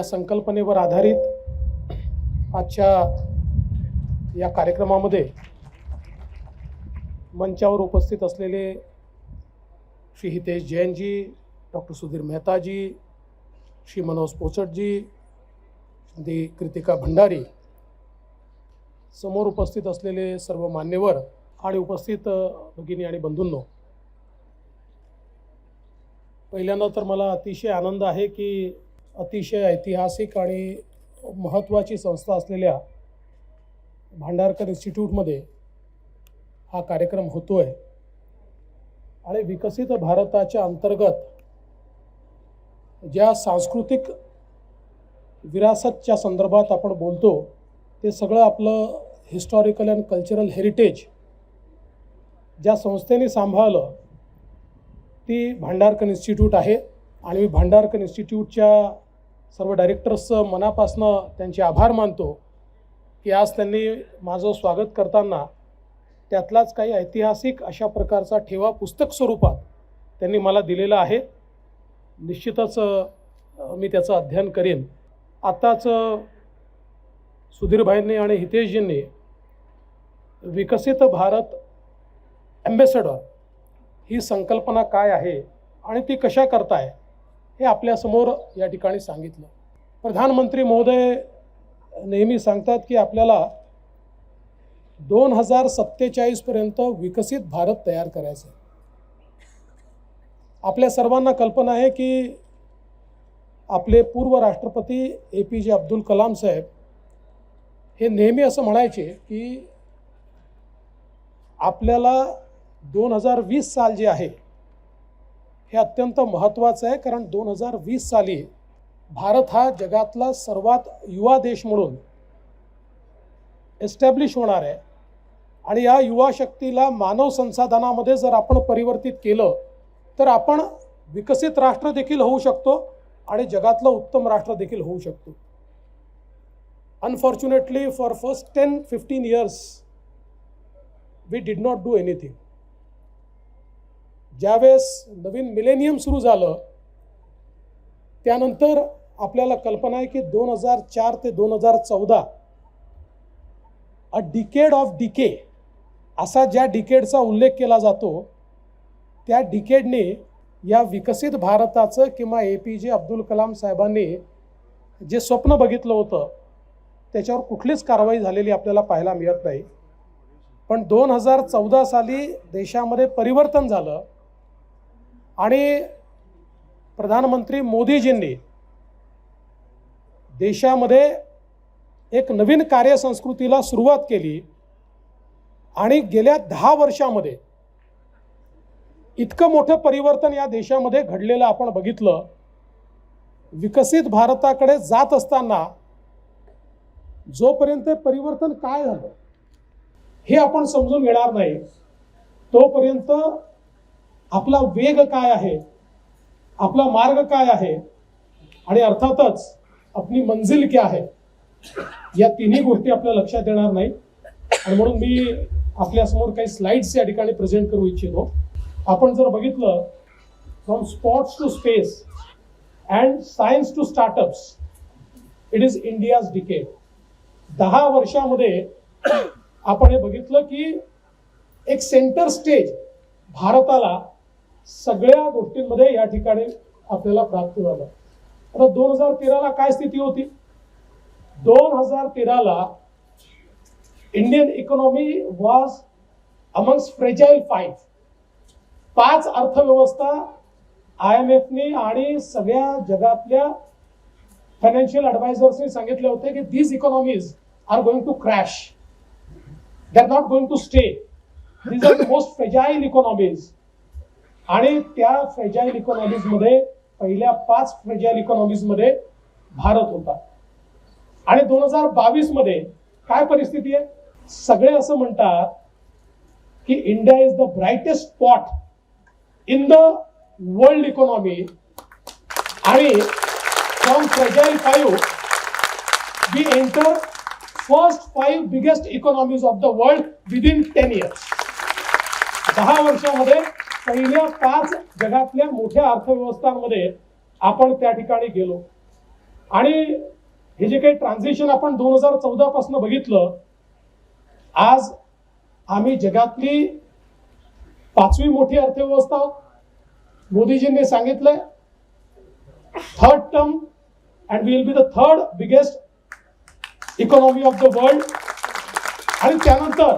संकल्पनेवर आधारित आजच्या या कार्यक्रमामध्ये मंचावर उपस्थित असलेले श्री हितेश जैनजी, डॉक्टर सुधीर मेहताजी, श्री मनोज पोचटजी, श्री कृतिका भंडारी, समोर उपस्थित असलेले सर्व मान्यवर आणि उपस्थित भगिनी आणि बंधूंनो, पहिल्यांदा तर मला अतिशय आनंद आहे की अतिशय ऐतिहासिक आणि महत्त्वाची संस्था असलेल्या भांडारकर इन्स्टिट्यूटमध्ये हा कार्यक्रम होतो आहे आणि विकसित भारताच्या अंतर्गत ज्या सांस्कृतिक विरासतच्या संदर्भात आपण बोलतो ते सगळं आपलं हिस्टॉरिकल अँड कल्चरल हेरिटेज ज्या संस्थेने सांभाळलं ती भांडारकर इन्स्टिट्यूट आहे. आणि मी भांडारकर इन्स्टिट्यूटच्या सर्व डायरेक्टर्सचं मनापासून त्यांचे आभार मानतो की आज त्यांनी माझं स्वागत करताना त्यातलाच काही ऐतिहासिक अशा प्रकारचा ठेवा पुस्तक स्वरूपात त्यांनी मला दिलेला आहे. निश्चितच मी त्याचं अध्ययन करेन. आत्ताच सुधीरभाईंनी आणि हितेशजींनी विकसित भारत ॲम्बेसडर ही संकल्पना काय आहे आणि ती कशा करताय हे आपल्यासमोर या ठिकाणी सांगितलं. प्रधानमंत्री महोदय नेहमी सांगतात की आपल्याला 2047 पर्यंत विकसित भारत तयार करायचं आहे. आपल्या सर्वांना कल्पना आहे की आपले पूर्व राष्ट्रपती APJ अब्दुल कलाम साहेब हे नेहमी असं म्हणायचे की आपल्याला 2020 साल जे आहे हे अत्यंत महत्त्वाचं आहे, कारण 2020 साली भारत हा जगातला सर्वात युवा देश म्हणून एस्टॅब्लिश होणार आहे. आणि या युवा शक्तीला मानव संसाधनामध्ये जर आपण परिवर्तित केलं तर आपण विकसित राष्ट्र देखील होऊ शकतो आणि जगातलं उत्तम राष्ट्र देखील होऊ शकतो. Unfortunately for first 10-15 years we did not do anything. ज्यावेळेस नवीन मिलेनियम सुरू झालं त्यानंतर आपल्याला कल्पना आहे की 2004 ते 2014 अ डिकेड ऑफ डिके असा ज्या डिकेडचा उल्लेख केला जातो त्या डिकेडने या विकसित भारताचं किंवा APJ अब्दुल कलाम साहेबांनी जे स्वप्न बघितलं होतं त्याच्यावर कुठलीच कारवाई झालेली आपल्याला पाहायला मिळत नाही. पण 2014 साली देशामध्ये परिवर्तन झालं आणि प्रधानमंत्री मोदीजींनी देशामध्ये एक नवीन कार्यसंस्कृतीला सुरुवात केली आणि गेल्या 10 वर्षामध्ये इतकं मोठं परिवर्तन या देशामध्ये घडलेलं आपण बघितलं. विकसित भारताकडे जात असताना जोपर्यंत परिवर्तन काय झालं हे आपण समजून घेणार नाही तोपर्यंत आपला वेग काय आहे, आपला मार्ग काय आहे आणि अर्थातच आपली मंजिल क्या है या तिन्ही गोष्टी आपल्या लक्षात येणार नाही. आणि म्हणून मी आपल्यासमोर काही स्लाइड्स या ठिकाणी प्रेझेंट करू इच्छितो. आपण जर बघितलं from sports to space and science to startups it is India's decade. 10 वर्षामध्ये आपण हे बघितलं की एक सेंटर स्टेज भारताला सगळ्या गोष्टींमध्ये या ठिकाणी आपल्याला प्राप्त झालं. आता 2013ला काय स्थिती होती? 2013ला Indian economy was amongst fragile 5 अर्थव्यवस्था IMFने आणि सगळ्या जगातल्या फायनान्शियल ॲडवायझर्सनी सांगितले होते की these economies are going to crash, they are not going to stay, these are the most fragile economies. आणि त्या फ्रेजाइल इकॉनॉमीजमध्ये पहिल्या 5 फ्रेजाइल इकॉनॉमीजमध्ये भारत होता. आणि 2022 मध्ये काय परिस्थिती आहे? सगळे असं म्हणतात की India is the brightest spot in the world economy आणि from fragile 5 we enter first 5 biggest economies of the world within 10 years. 10 वर्षामध्ये पहिल्या 5 जगातल्या मोठ्या अर्थव्यवस्थांमध्ये आपण त्या ठिकाणी गेलो. आणि हे जे काही ट्रान्झिशन आपण 2014 पासून बघितलं, आज आम्ही जगातली 5वी मोठी अर्थव्यवस्था आहोत. मोदीजींनी सांगितलंय third term and we will be the third biggest economy of the world. आणि त्यानंतर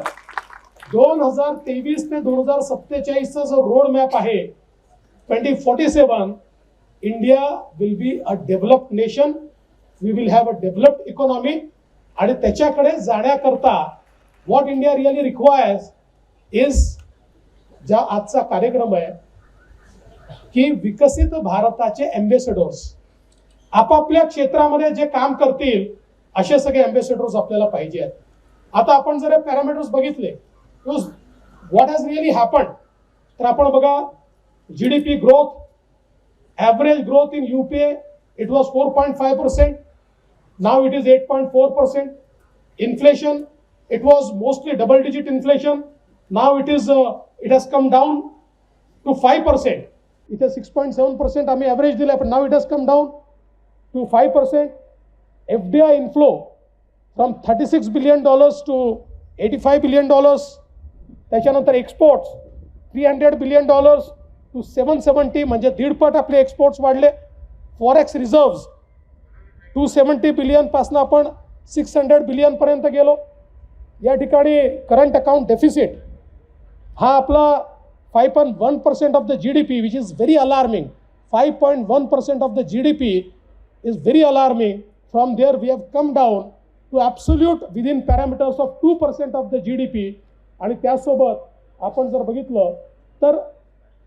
2023 ते 2047चा जो रोड मॅप आहे 2047, India will be a developed nation, we will have a developed economy. आणि त्याच्याकडे जाण्याकरता what India really requires is, ज्या आजचा कार्यक्रम आहे की विकसित भारताचे एम्बेसेडर्स, आपापल्या क्षेत्रामध्ये जे काम करतील असे सगळे एम्बेसेडर्स आपल्याला पाहिजे आहेत. आता आपण जर पॅरामीटर्स बघितले, व्हॉट हॅज रिअली हॅपन्ड, तर आपण बघा GDP growth, average growth in UPA it was 4.5%, now it is 8.4%. Inflation it was mostly double digit inflation, now it has come down to 5%. It is 6.7% आम्ही average दिला, but now it has come down to 5%. FDI inflow from $36 billion to $85 billion. त्याच्यानंतर exports $300 billion to 770, म्हणजे दीडपट आपले exports वाढले. Forex reserves 270 billion पासून आपण 600 billion पर्यंत गेलो. या ठिकाणी करंट अकाउंट डेफिसिट हा आपला 5.1% of the GDP, which is very alarming. 5.1% of the GDP is very alarming. From there we have come down to absolute within parameters of 2% of the GDP. आणि त्यासोबत आपण जर बघितलं तर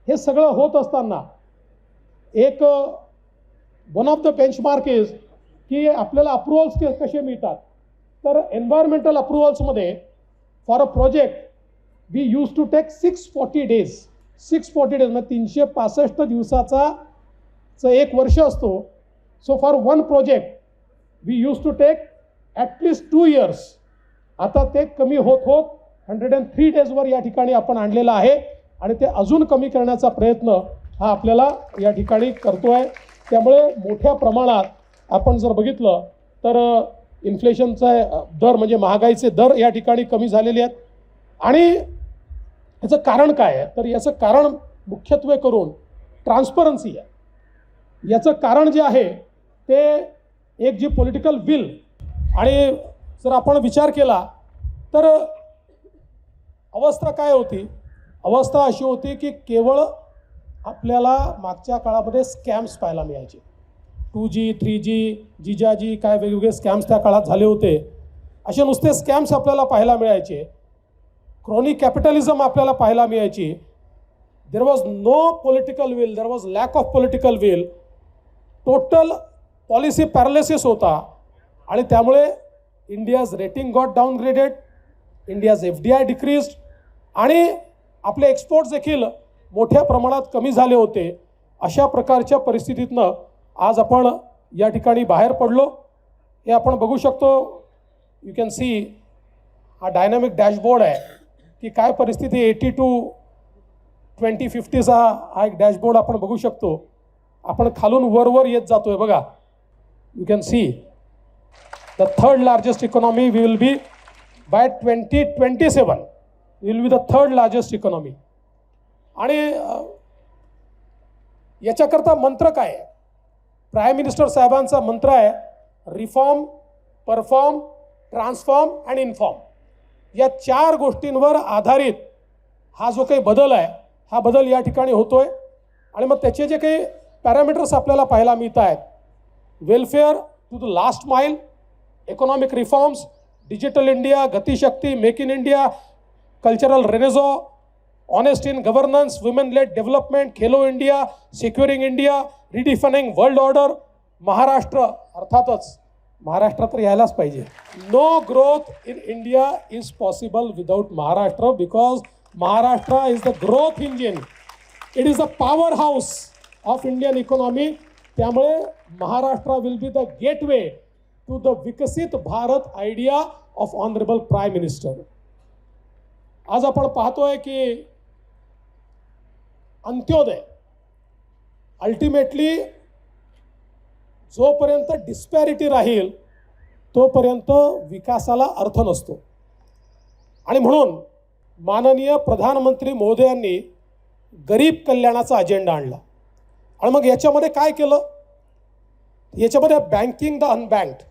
हे सगळं होत असताना एक one of the benchmark is की आपल्याला अप्रुव्हल्स कसे मिळतात. तर एन्व्हायरमेंटल अप्रुव्हल्समध्ये for a project we use to take 640 days. 640 days म्हणजे 365 दिवसाचा एक वर्ष असतो. So for one project we use to take at least 2 years. आता ते कमी होत होत 103 days या ठिकाणी आपण आणलेलं आहे आणि ते अजून कमी करण्याचा प्रयत्न हा आपल्याला या ठिकाणी करतोय. त्यामुळे मोठ्या प्रमाणात आपण जर बघितलं तर इन्फ्लेशनचा दर म्हणजे महागाईचे दर या ठिकाणी कमी झालेले आहेत. आणि याचं कारण काय आहे, तर याचं कारण मुख्यत्वे करून ट्रान्सपरन्सी आहे. याचं कारण जे आहे ते एक जी पॉलिटिकल विल, आणि जर आपण विचार केला तर अवस्था काय होती, अवस्था अशी होती की केवळ आपल्याला मागच्या काळामध्ये स्कॅम्स पाहायला मिळायचे. 2G 3G जिजाजी काय वेगवेगळे स्कॅम्स त्या काळात झाले होते. असे नुसते स्कॅम्स आपल्याला पाहायला मिळायचे. क्रॉनी कॅपिटलिझम आपल्याला पाहायला मिळायची. There was no political will, there was lack of political will. Total policy paralysis होता. आणि त्यामुळे India's rating got downgraded, India's FDI decreased आणि आपले एक्सपोर्ट्स देखील मोठ्या प्रमाणात कमी झाले होते. अशा प्रकारच्या परिस्थितीतनं आज आपण या ठिकाणी बाहेर पडलो. हे आपण बघू शकतो. यू कॅन सी हा डायनॅमिक डॅशबोर्ड आहे की काय परिस्थिती 80 to 2050चा हा एक डॅशबोर्ड आपण बघू शकतो. आपण खालून वर येत जातोय बघा. You can see the third largest economy we will be by 2027. We will be the third largest economy. आणि याच्याकरता मंत्र काय आहे, प्राईम मिनिस्टर साहेबांचा मंत्र आहे reform, perform, transform and inform. या 4 गोष्टींवर आधारित हा जो काही बदल आहे हा बदल या ठिकाणी होतोय. आणि मग त्याचे जे काही पॅरामीटर्स आपल्याला पाहायला मिळत आहेत, welfare to the last mile, economic reforms, digital India, Gatishakti, make in India, cultural renaissance, honest in governance, women led development, Khelo India, securing India, redefining world order, Maharashtra. अर्थातच महाराष्ट्र तर यायलाच पाहिजे. No growth in India is possible without Maharashtra, because Maharashtra is the growth engine. It is the power house of Indian economy. त्यामुळे Maharashtra will be the gateway to the Viksit Bharat idea of honourable prime minister. आज आपण पाहतोय की अंत्योदय ultimately जोपर्यंत डिस्पॅरिटी राहील तोपर्यंत विकासाला अर्थ नसतो. आणि म्हणून माननीय प्रधानमंत्री महोदयांनी गरीब कल्याणाचा अजेंडा आणला. आणि मग याच्यामध्ये काय केलं? याच्यामध्ये बँकिंग द अनबँक्ड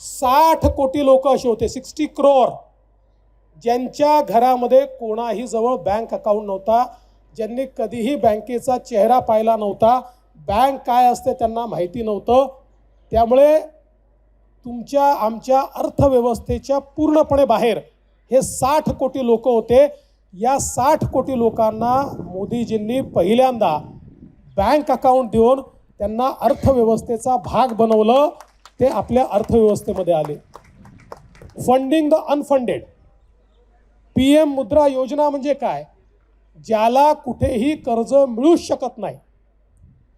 60 कोटी लोक असे होते, 60 करोड, ज्यांच्या घरामध्ये कोणाही जवळ बँक अकाउंट नव्हता, ज्यांनी कधीही बँकेचा चेहरा पाहिला नव्हता, बँक काय असते त्यांना माहिती नव्हतं. त्यामुळे तुमच्या आमच्या अर्थव्यवस्थेच्या पूर्णपणे बाहेर हे 60 कोटी लोक होते. या 60 कोटी लोकांना मोदीजींनी पहिल्यांदा बँक अकाउंट देऊन त्यांना अर्थव्यवस्थेचा भाग बनवलं. ते आपल्या अर्थव्यवस्थेमध्ये आले. Funding the unfunded. PM मुद्रा योजना म्हणजे काय? ज्याला कुठेही कर्ज मिळूच शकत नाही,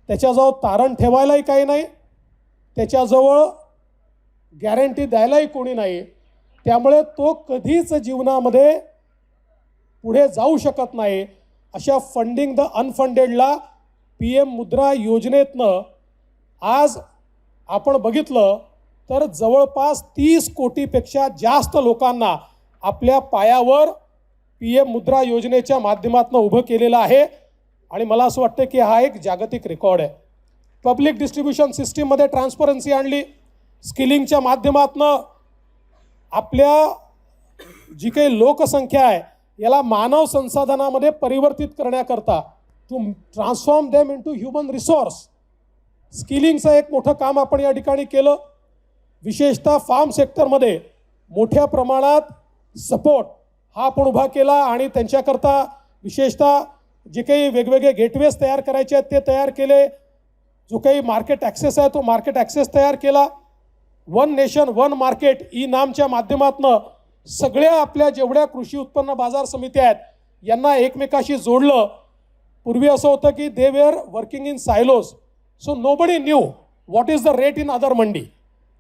त्याच्याजवळ तारण ठेवायलाही काही नाही, त्याच्याजवळ गॅरंटी द्यायलाही कोणी नाही, त्यामुळे तो कधीच जीवनामध्ये पुढे जाऊ शकत नाही. अशा फंडिंग द अनफंडेडला PM मुद्रा योजनेतनं आज आपण बघितलं तर जवळपास 30 कोटीपेक्षा जास्त लोकांना आपल्या पायावर PM मुद्रा योजनेच्या माध्यमातून उभं केलेलं आहे. आणि मला असं वाटतं की हा एक जागतिक रेकॉर्ड आहे. पब्लिक डिस्ट्रीब्युशन सिस्टीममध्ये ट्रान्सपरन्सी आणली. स्किलिंगच्या माध्यमातून आपल्या जी काही लोकसंख्या आहे याला मानव संसाधनामध्ये परिवर्तित करण्याकरता to transform them into human resource, स्किलिंगचं एक मोठं काम आपण या ठिकाणी केलं. विशेषतः फार्म सेक्टरमध्ये मोठ्या प्रमाणात सपोर्ट हा आपण उभा केला आणि त्यांच्याकरता विशेषतः जे काही वेगवेगळे गेटवेज तयार करायचे आहेत ते तयार केले. जो काही मार्केट ॲक्सेस आहे तो मार्केट ॲक्सेस तयार केला. One nation one market e नामच्या माध्यमातून सगळ्या आपल्या जेवढ्या कृषी उत्पन्न बाजार समित्या आहेत यांना एकमेकाशी जोडलं. पूर्वी असं होतं की they were working in silos, so nobody knew what is the rate in other mandi.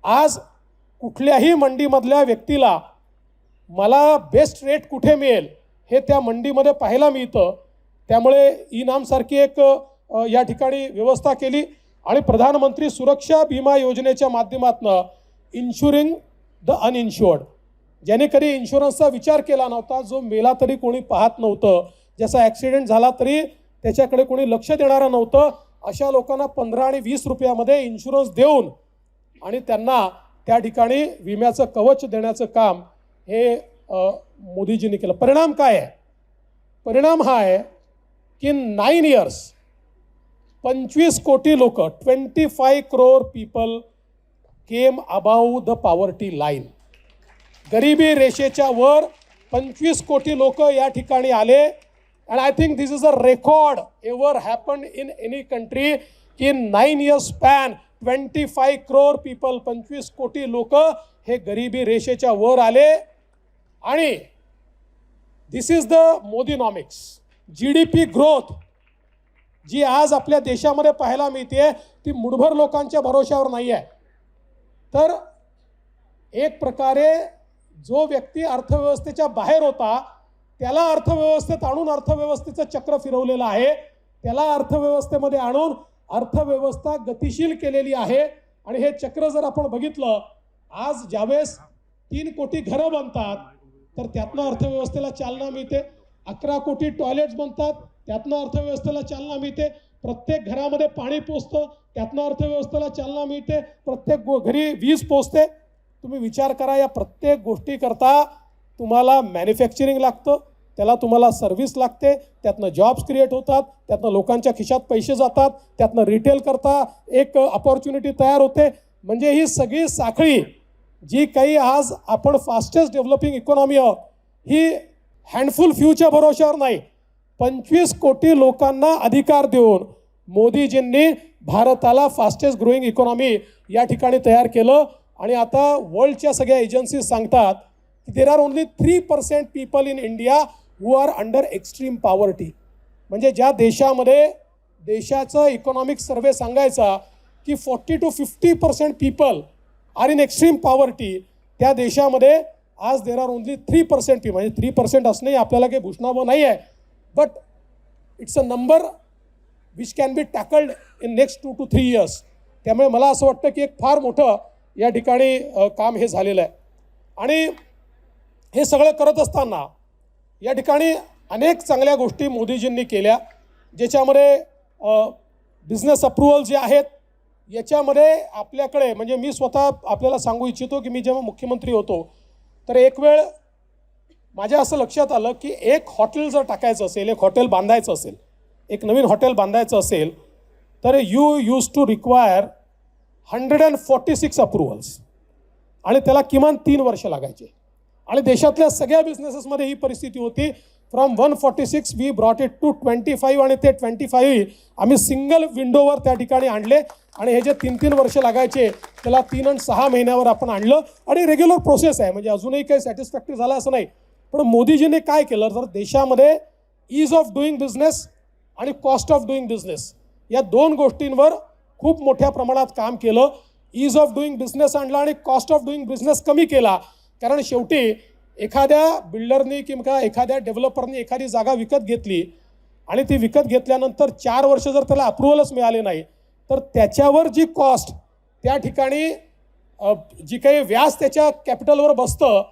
आज कुठल्याही मंडीमधल्या व्यक्तीला मला बेस्ट रेट कुठे मिळेल हे त्या मंडीमध्ये पाहायला मिळतं. त्यामुळे ई नामसारखी एक या ठिकाणी व्यवस्था केली आणि प्रधानमंत्री सुरक्षा विमा योजनेच्या माध्यमातून इन्शुरिंग द अनइन्शुअर्ड, ज्याने कधी इन्शुरन्सचा विचार केला नव्हता, जो मेला तरी कोणी पाहत नव्हतं, ज्याचा ॲक्सिडेंट झाला तरी त्याच्याकडे कोणी लक्ष देणारं नव्हतं, अशा लोकांना 15 आणि 20 रुपयामध्ये इन्शुरन्स देऊन आणि त्यांना त्या ठिकाणी विम्याचं कवच देण्याचं काम हे मोदीजींनी केलं. परिणाम काय आहे? परिणाम हा आहे की 9 इयर्स 25 कोटी लोक 25 crore people came above the poverty line. गरिबी रेषेच्या वर 25 कोटी लोक या ठिकाणी आले. And I think this is a record ever happened in any country. In 9 years span 25 crore people 25 कोटी लोक हे गरिबी रेषेच्या वर आले. आणि this is the Modinomics. GDP growth जी आज आपल्या देशामध्ये पाहायला मिळते ती मुठभर लोकांच्या भरोश्यावर नाही आहे. तर एक प्रकारे जो व्यक्ती अर्थव्यवस्थेच्या बाहेर होता त्याला अर्थव्यवस्थेत आणून अर्थव्यवस्थेचं चक्र फिरवलेलं आहे. त्याला अर्थव्यवस्थेमध्ये आणून अर्थव्यवस्था गतिशील केलेली आहे. आणि हे चक्र जर आपण बघितलं, आज ज्यावेळेस 3 कोटी घरं बनतात तर त्यातनं अर्थव्यवस्थेला चालना मिळते. 11 कोटी टॉयलेट्स बनतात त्यातनं अर्थव्यवस्थेला चालना मिळते. प्रत्येक घरामध्ये पाणी पोचतं त्यातनं अर्थव्यवस्थेला चालना मिळते. प्रत्येक घरी वीज पोचते. तुम्ही विचार करा, या प्रत्येक गोष्टीकरता तुम्हाला मॅन्युफॅक्चरिंग लागतं, त्याला तुम्हाला सर्व्हिस लागते, त्यातनं जॉब्स क्रिएट होतात, त्यातनं लोकांच्या खिशात पैसे जातात, त्यातनं रिटेल करता एक अपॉर्च्युनिटी तयार होते. म्हणजे ही सगळी साखळी जी काही आज आपण फास्टेस्ट डेव्हलपिंग इकॉनॉमी आहोत ही हँडफुल फ्यूच्या भरोश्यावर नाही, 25 कोटी लोकांना अधिकार देऊन मोदीजींनी भारताला फास्टेस्ट ग्रोईंग इकॉनॉमी या ठिकाणी तयार केलं. आणि आता वर्ल्डच्या सगळ्या एजन्सीज सांगतात की there are only 3% people in India who are under extreme poverty. म्हणजे ज्या देशामध्ये देशाचं इकॉनॉमिक सर्वे सांगायचा की 40 to 50% people are in extreme poverty, त्या देशामध्ये आज देर आर ओनली 3% पी. म्हणजे 3% असणंही आपल्याला काही भूषणावं नाही आहे, but it's a number which can be tackled in next 2 to 3 years. त्यामुळे मला असं वाटतं की एक फार मोठं या ठिकाणी काम हे झालेलं आहे. आणि हे सगळं करत असताना या ठिकाणी अनेक चांगल्या गोष्टी मोदीजींनी केल्या, ज्याच्यामध्ये बिझनेस अप्रुव्हल जे आहेत याच्यामध्ये आपल्याकडे, म्हणजे मी स्वतः आपल्याला सांगू इच्छितो की मी जेव्हा मुख्यमंत्री होतो तर एक वेळ माझ्या असं लक्षात आलं की एक हॉटेल जर टाकायचं असेल, एक हॉटेल बांधायचं असेल, एक नवीन हॉटेल बांधायचं असेल तर you use to require 146 approvals आणि त्याला किमान 3 वर्ष लागायचे. आणि देशातल्या सगळ्या बिझनेसेसमध्ये ही परिस्थिती होती. From 146 we brought it to 25 आणि ते 25 आम्ही सिंगल विंडोवर त्या ठिकाणी आणले आणि हे जे 3-3 वर्ष लागायचे त्याला 3 आणि 6 महिन्यावर आपण आणलं. आणि रेग्युलर प्रोसेस आहे, म्हणजे अजूनही काही सॅटिस्फॅक्टरी झालं असं नाही. पण मोदीजीने काय केलं तर देशामध्ये ईज ऑफ डुईंग बिझनेस आणि कॉस्ट ऑफ डुईंग बिझनेस या 2 गोष्टींवर खूप मोठ्या प्रमाणात काम केलं. ईज ऑफ डुईंग बिझनेस आणला आणि कॉस्ट ऑफ डुईंग बिझनेस कमी केला. कारण शेवटी एखाद्या बिल्डरनी किंवा एखाद्या डेव्हलपरनी एखादी जागा विकत घेतली आणि ती विकत घेतल्यानंतर 4 वर्ष जर त्याला अप्रुव्हलच मिळाले नाही तर त्याच्यावर जी कॉस्ट त्या ठिकाणी जी काही व्याज त्याच्या कॅपिटलवर बसतं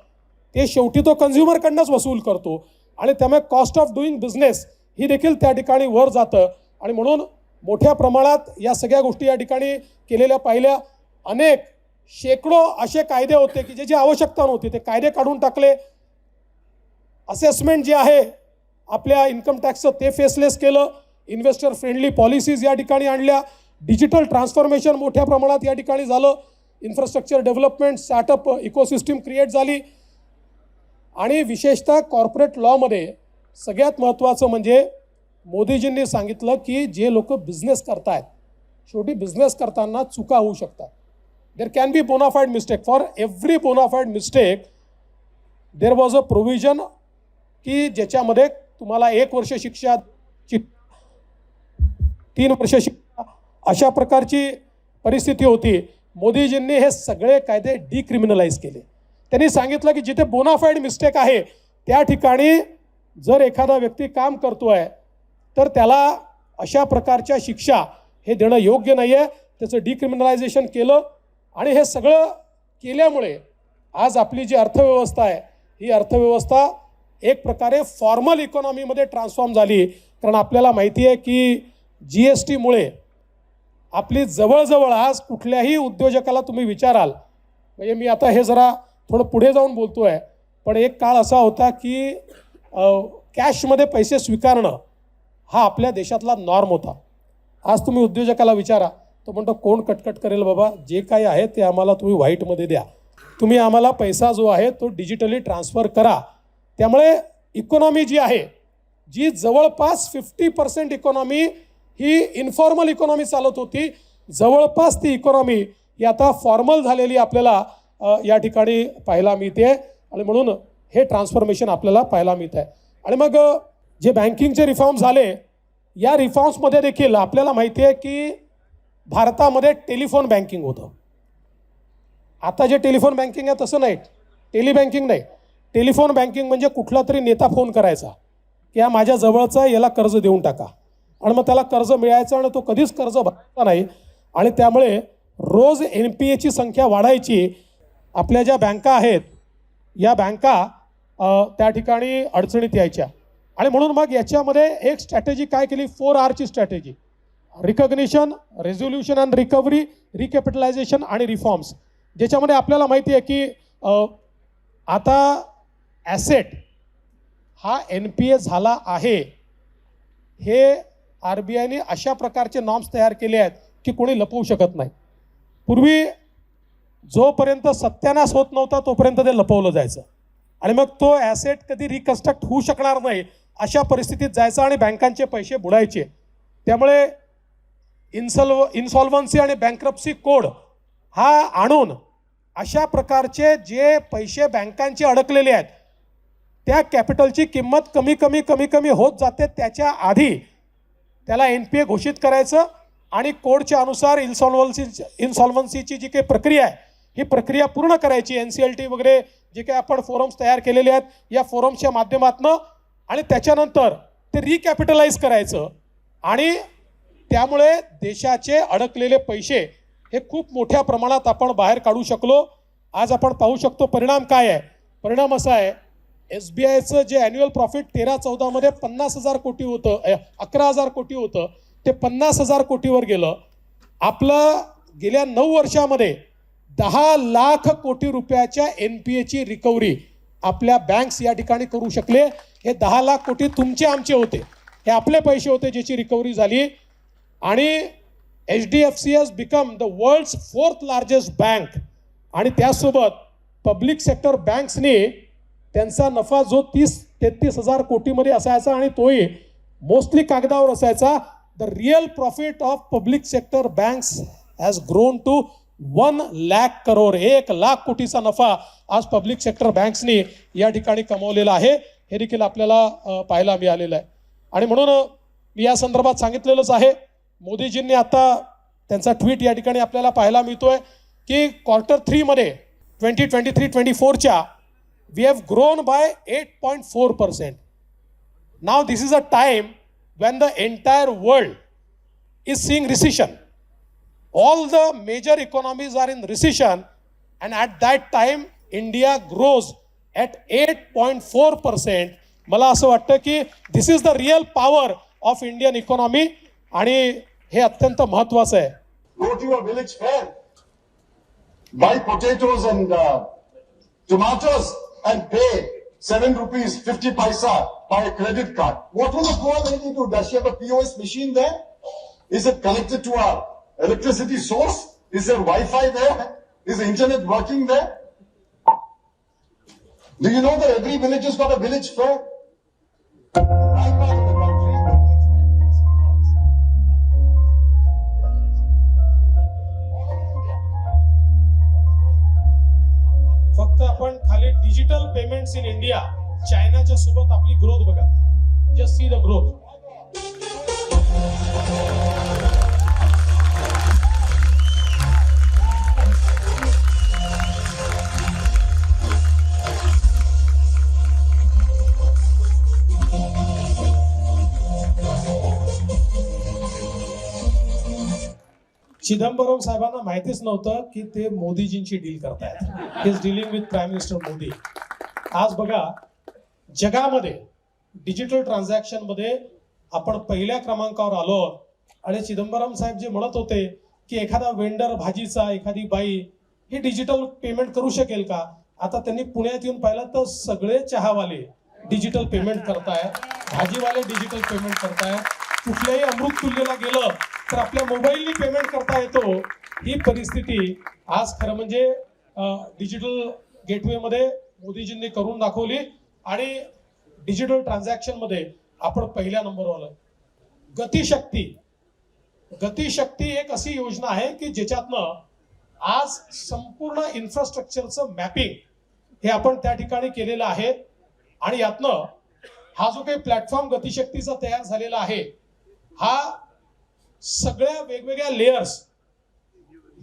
ते शेवटी तो कन्झ्युमरकडनंच वसूल करतो आणि त्यामुळे कॉस्ट ऑफ डुईंग बिझनेस ही देखील त्या ठिकाणी वर जातं. आणि म्हणून मोठ्या प्रमाणात या सगळ्या गोष्टी या ठिकाणी केलेल्या पाहिल्या. अनेक शेकडो असे कायदे होते की ज्याची आवश्यकता नव्हती, ते कायदे काढून टाकले. असेसमेंट जे आहे आपल्या इन्कम टॅक्सचं ते फेसलेस केलं. इन्व्हेस्टर फ्रेंडली पॉलिसीज या ठिकाणी आणल्या. डिजिटल ट्रान्सफॉर्मेशन मोठ्या प्रमाणात या ठिकाणी झालं. Infrastructure development, startup ecosystem create झाली. आणि विशेषतः कॉर्पोरेट लॉमध्ये सगळ्यात महत्त्वाचं म्हणजे मोदीजींनी सांगितलं की जे लोक बिझनेस करतायत, शेवटी बिझनेस करताना चुका होऊ शकतात. There can be bonafide mistake. For every bonafide mistake there was a provision की ज्याच्यामध्ये तुम्हाला 1 वर्ष शिक्षा, 3 वर्ष शिक्षा अशा प्रकारची परिस्थिती होती. मोदीजींनी हे सगळे कायदे डिक्रिमिनलाइज केले. त्यांनी सांगितलं की जिथे बोनाफाईड मिस्टेक आहे त्या ठिकाणी जर एखादा व्यक्ती काम करतोय तर त्याला अशा प्रकारच्या शिक्षा हे देणं योग्य नाही आहे. त्याचं डिक्रिमिनलायझेशन केलं. आणि हे सगळं केल्यामुळे आज आपली जी अर्थव्यवस्था आहे ही अर्थव्यवस्था एक प्रकारे फॉर्मल इकॉनॉमीमध्ये ट्रान्सफॉर्म झाली. कारण आपल्याला माहिती आहे की GSTमुळे आपली जवळजवळ आज कुठल्याही उद्योजकाला तुम्ही विचाराल, म्हणजे मी आता हे जरा थोडं पुढे जाऊन बोलतो आहे, पण एक काळ असा होता की कॅशमध्ये पैसे स्वीकारणं हा आपल्या देशातला नॉर्म होता. आज तुम्ही उद्योजकाला विचारा, तो म्हणतो कोण कटकट करेल बाबा, जे काही आहे ते आम्हाला तुम्ही व्हाईटमध्ये द्या, तुम्ही आम्हाला पैसा जो आहे तो डिजिटली ट्रान्सफर करा. त्यामुळे इकॉनॉमी जी आहे, जी जवळपास 50% इकॉनॉमी ही इन्फॉर्मल इकॉनॉमी चालत होती, जवळपास ती इकॉनॉमी ही आता फॉर्मल झालेली आपल्याला या ठिकाणी पाहायला मिळते. आणि म्हणून हे ट्रान्सफॉर्मेशन आपल्याला पाहायला मिळत आहे. आणि मग जे बँकिंगचे रिफॉर्म्स झाले, या रिफॉर्म्समध्ये देखील आपल्याला माहिती आहे की भारतामध्ये टेलिफोन बँकिंग होतं. आता जे टेलिफोन बँकिंग आहे तसं नाही, टेलिबँकिंग नाही. टेलिफोन बँकिंग म्हणजे कुठला तरी नेता फोन करायचा की हा माझ्या जवळचा याला कर्ज देऊन टाका, आणि मग त्याला कर्ज मिळायचं आणि तो कधीच कर्ज भरायचा नाही. आणि त्यामुळे रोज NPAची संख्या वाढायची. आपल्या ज्या बँका आहेत या बँका त्या ठिकाणी अडचणीत यायच्या. आणि म्हणून मग याच्यामध्ये एक स्ट्रॅटेजी काय केली, 4Rची strategy: recognition, resolution and recovery, recapitalisation आणि रिफॉर्म्स. ज्याच्यामध्ये आपल्याला माहिती आहे की आता ॲसेट हा NPA झाला आहे, हे RBIने अशा प्रकारचे नॉर्म्स तयार केले आहेत की कोणी लपवू शकत नाही. पूर्वी जोपर्यंत सत्यानाश होत नव्हता तोपर्यंत ते लपवलं जायचं आणि मग तो ॲसेट कधी रिकन्स्ट्रक्ट होऊ शकणार नाही अशा परिस्थितीत जायचा आणि बँकांचे पैसे बुडायचे. त्यामुळे इन्सॉल्व्हन्सी आणि बँक्रप्सी कोड हा आणून अशा प्रकारचे जे पैसे बँकांचे अडकलेले आहेत त्या कॅपिटलची किंमत कमी कमी होत जाते, त्याच्या आधी त्याला NPA घोषित करायचं आणि कोडच्या अनुसार इन्सॉल्व्हन्सीची जी काही प्रक्रिया आहे ही प्रक्रिया पूर्ण करायची. NCLT वगैरे जे काही आपण फोरम्स तयार केलेले आहेत या फोरम्सच्या माध्यमातून, आणि त्याच्यानंतर ते रिकॅपिटलाइज करायचं आणि त्यामुळे देशाचे अडकलेले पैसे हे खूप मोठ्या प्रमाणात आपण बाहेर काढू शकलो. आज आपण पाहू शकतो परिणाम काय आहे. परिणाम असा आहे, SBIचं जे ॲन्युअल प्रॉफिट 13-14 मध्ये 50,000 कोटी होतं, 11,000 कोटी होतं, ते 50,000 कोटीवर गेलं. आपलं गेल्या 9 वर्षामध्ये 10 लाख कोटी रुपयाच्या NPAची रिकव्हरी आपल्या बँक्स या ठिकाणी करू शकले. हे 10 लाख कोटी तुमचे आमचे होते, हे आपले पैसे होते ज्याची रिकव्हरी झाली. आणि HDFC has become the world's 4th largest bank. आणि त्यासोबत पब्लिक सेक्टर बँक्सनी त्यांचा नफा जो 30-33 हजार कोटीमध्ये असायचा आणि तोही मोस्टली कागदावर असायचा, the real profit of public sector banks has grown to 1 lakh crore. 1 lakh कोटीचा नफा आज पब्लिक सेक्टर बँक्सनी या ठिकाणी कमवलेला आहे. हे देखील आपल्याला पाहायला मिळालेलं आहे. आणि म्हणून मी या संदर्भात सांगितलेलंच आहे. मोदीजींनी आता त्यांचा ट्विट या ठिकाणी आपल्याला पाहायला मिळतोय की Q3 मध्ये 2023-24च्या we have grown by 8.4%. Now this is a time when the entire world is seeing recession. All the major economies are in recession, and at that time India grows at 8.4%. मला असं वाटतं की this is the real power of Indian economy आणि हे अत्यंत महत्त्वाचं आहे. Go to your village fair, buy potatoes and tomatoes and pay 7 rupees 50 paisa by a credit card. What will the poor lady do? Does she have a POS machine there? Is it connected to our electricity source? Is there Wi-Fi there? Is the internet working there? Do you know that every village has got a village fair? In my part of the country, the village fair takes in turns. फक्त आपण खाली digital payments in India, चायनाच्या सोबत आपली growth बघा. Just see the growth. Chidambaram साहेबांना माहितीच नव्हतं की ते मोदीजींची डील करतायत. He is dealing with prime minister Modi. आज बघा जगामध्ये डिजिटल ट्रान्झॅक्शन मध्ये आपण पहिल्या क्रमांकावर आलो. आणि चिदंबरम साहेब जे म्हणत होते की एखादा वेंडर भाजीचा, एखादी बाई ही डिजिटल पेमेंट करू शकेल का, आता त्यांनी पुण्यात येऊन पाहिलं तर सगळे चहावाले डिजिटल पेमेंट करताय, भाजीवाले डिजिटल पेमेंट करताय. कुठल्याही अमृत तुल्यला गेलं तर आपल्या मोबाईलनी पेमेंट करता येतो. ही परिस्थिती आज खरं म्हणजे डिजिटल गेटवेमध्ये मोदीजींनी करून दाखवली. आणि डिजिटल ट्रान्झॅक्शन मध्ये आपण पहिल्या नंबरवर आलो. गतिशक्ती एक अशी योजना आहे की ज्याच्यातनं आज संपूर्ण इन्फ्रास्ट्रक्चरचं मॅपिंग हे आपण त्या ठिकाणी केलेलं आहे. आणि यातनं हा जो काही प्लॅटफॉर्म गतिशक्तीचा तयार झालेला आहे, हा सगळ्या वेगवेगळ्या लेयर्स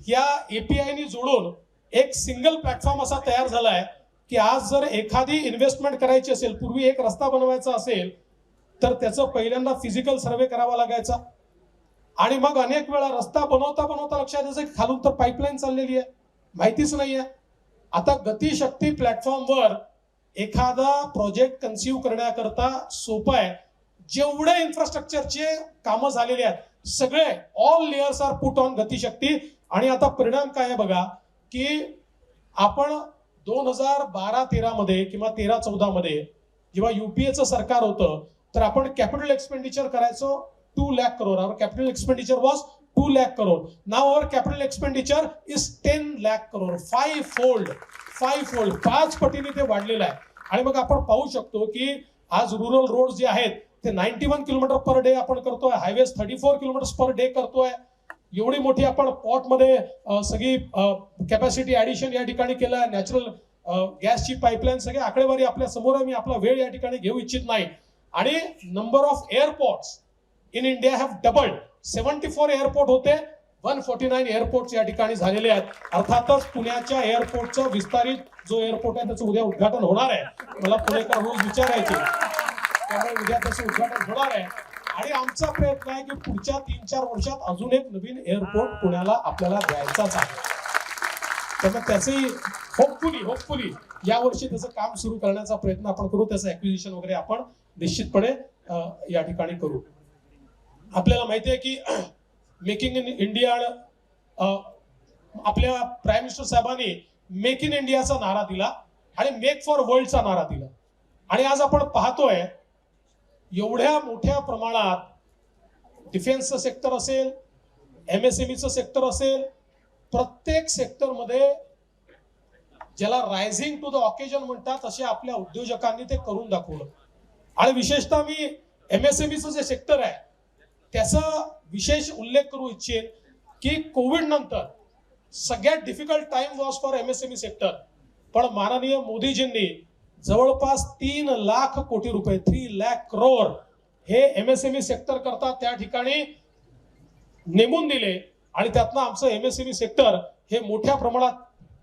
या API जोडून एक सिंगल प्लॅटफॉर्म असा तयार झालाय की आज जर एखादी इन्व्हेस्टमेंट करायची असेल, पूर्वी एक रस्ता बनवायचा असेल तर त्याचं पहिल्यांदा फिजिकल सर्वे करावा लागायचा. आणि मग अनेक वेळा रस्ता बनवता लक्षात यायचं की खालून तर पाईपलाईन चाललेली आहे, माहितीच नाहीये. आता गतिशक्ती प्लॅटफॉर्मवर एखादा प्रोजेक्ट कन्सिव्ह करण्याकरता सोपं आहे. जेवढे इन्फ्रास्ट्रक्चरचे कामं झालेले आहेत सगळे all layers are put on Gatishakti. आणि आता परिणाम काय आहे बघा की आपण 2012-13 मध्ये किंवा 13-14 मध्ये जेव्हा UPAचं सरकार होतं तर आपण कॅपिटल एक्सपेंडिचर करायचो 2 lakh crore. Our capital expenditure was 2 lakh crore. Now our capital expenditure is 10 lakh crore. 5 fold 5 पटीने ते वाढलेलं आहे. आणि मग आपण पाहू शकतो की आज रुरल रोड जे आहेत ते 91 किलोमीटर पर डे आपण करतोय, हायवेज 34 किलोमीटर पर डे करतोय. एवढी मोठी आपण पॉटमध्ये सगळी कॅपॅसिटी ऍडिशन या ठिकाणी केलं. नॅचरल गॅसची पाईपलाईन, सगळे आकडेवारी आपल्या समोर आहे. मी आपला वेळ या ठिकाणी घेऊ इच्छित नाही. आणि number of airports in India have doubled. 74 airport होते, 149 एअरपोर्ट्स या ठिकाणी झालेले आहेत. अर्थातच पुण्याच्या एअरपोर्टचा विस्तारित जो एअरपोर्ट आहे त्याचं उद्या उद्घाटन होणार आहे. मला पुणेकर रोज विचारायचे, त्यामुळे उद्या त्याचं उद्घाटन होणार आहे. आणि आमचा प्रयत्न आहे की पुढच्या 3-4 वर्षात अजून एक नवीन एअरपोर्ट पुण्याला आपल्याला द्यायचाच आहे. त्यामुळे त्याचंही होपफुली या वर्षी त्याचं काम सुरू करण्याचा प्रयत्न आपण करू. त्याचं ऍक्विजिशन वगैरे आपण निश्चितपणे या ठिकाणी करू. आपल्याला माहिती आहे की मेकिंग इन इंडिया, आपल्या प्राईम मिनिस्टर साहेबांनी मेक इन इंडियाचा नारा दिला आणि मेक फॉर वर्ल्डचा नारा दिला. आणि आज आपण पाहतोय एवढ्या मोठ्या प्रमाणात डिफेन्सचं सेक्टर असेल, MSMEचं सेक्टर असेल, प्रत्येक सेक्टरमध्ये ज्याला रायझिंग टू द ऑकेजन म्हणतात असे आपल्या उद्योजकांनी ते करून दाखवलं. आणि विशेषतः मी MSMEचं जे सेक्टर आहे त्याचा विशेष उल्लेख करू इच्छेन की कोविड नंतर सगळ्यात difficult time was for MSME sector. पण माननीय मोदीजींनी जवळपास 3 लाख कोटी रुपये 3 लाख करोड हे MSME सेक्टर करता त्या ठिकाणी नेमून दिले. आणि त्यातनं आमचं MSME सेक्टर हे मोठ्या प्रमाणात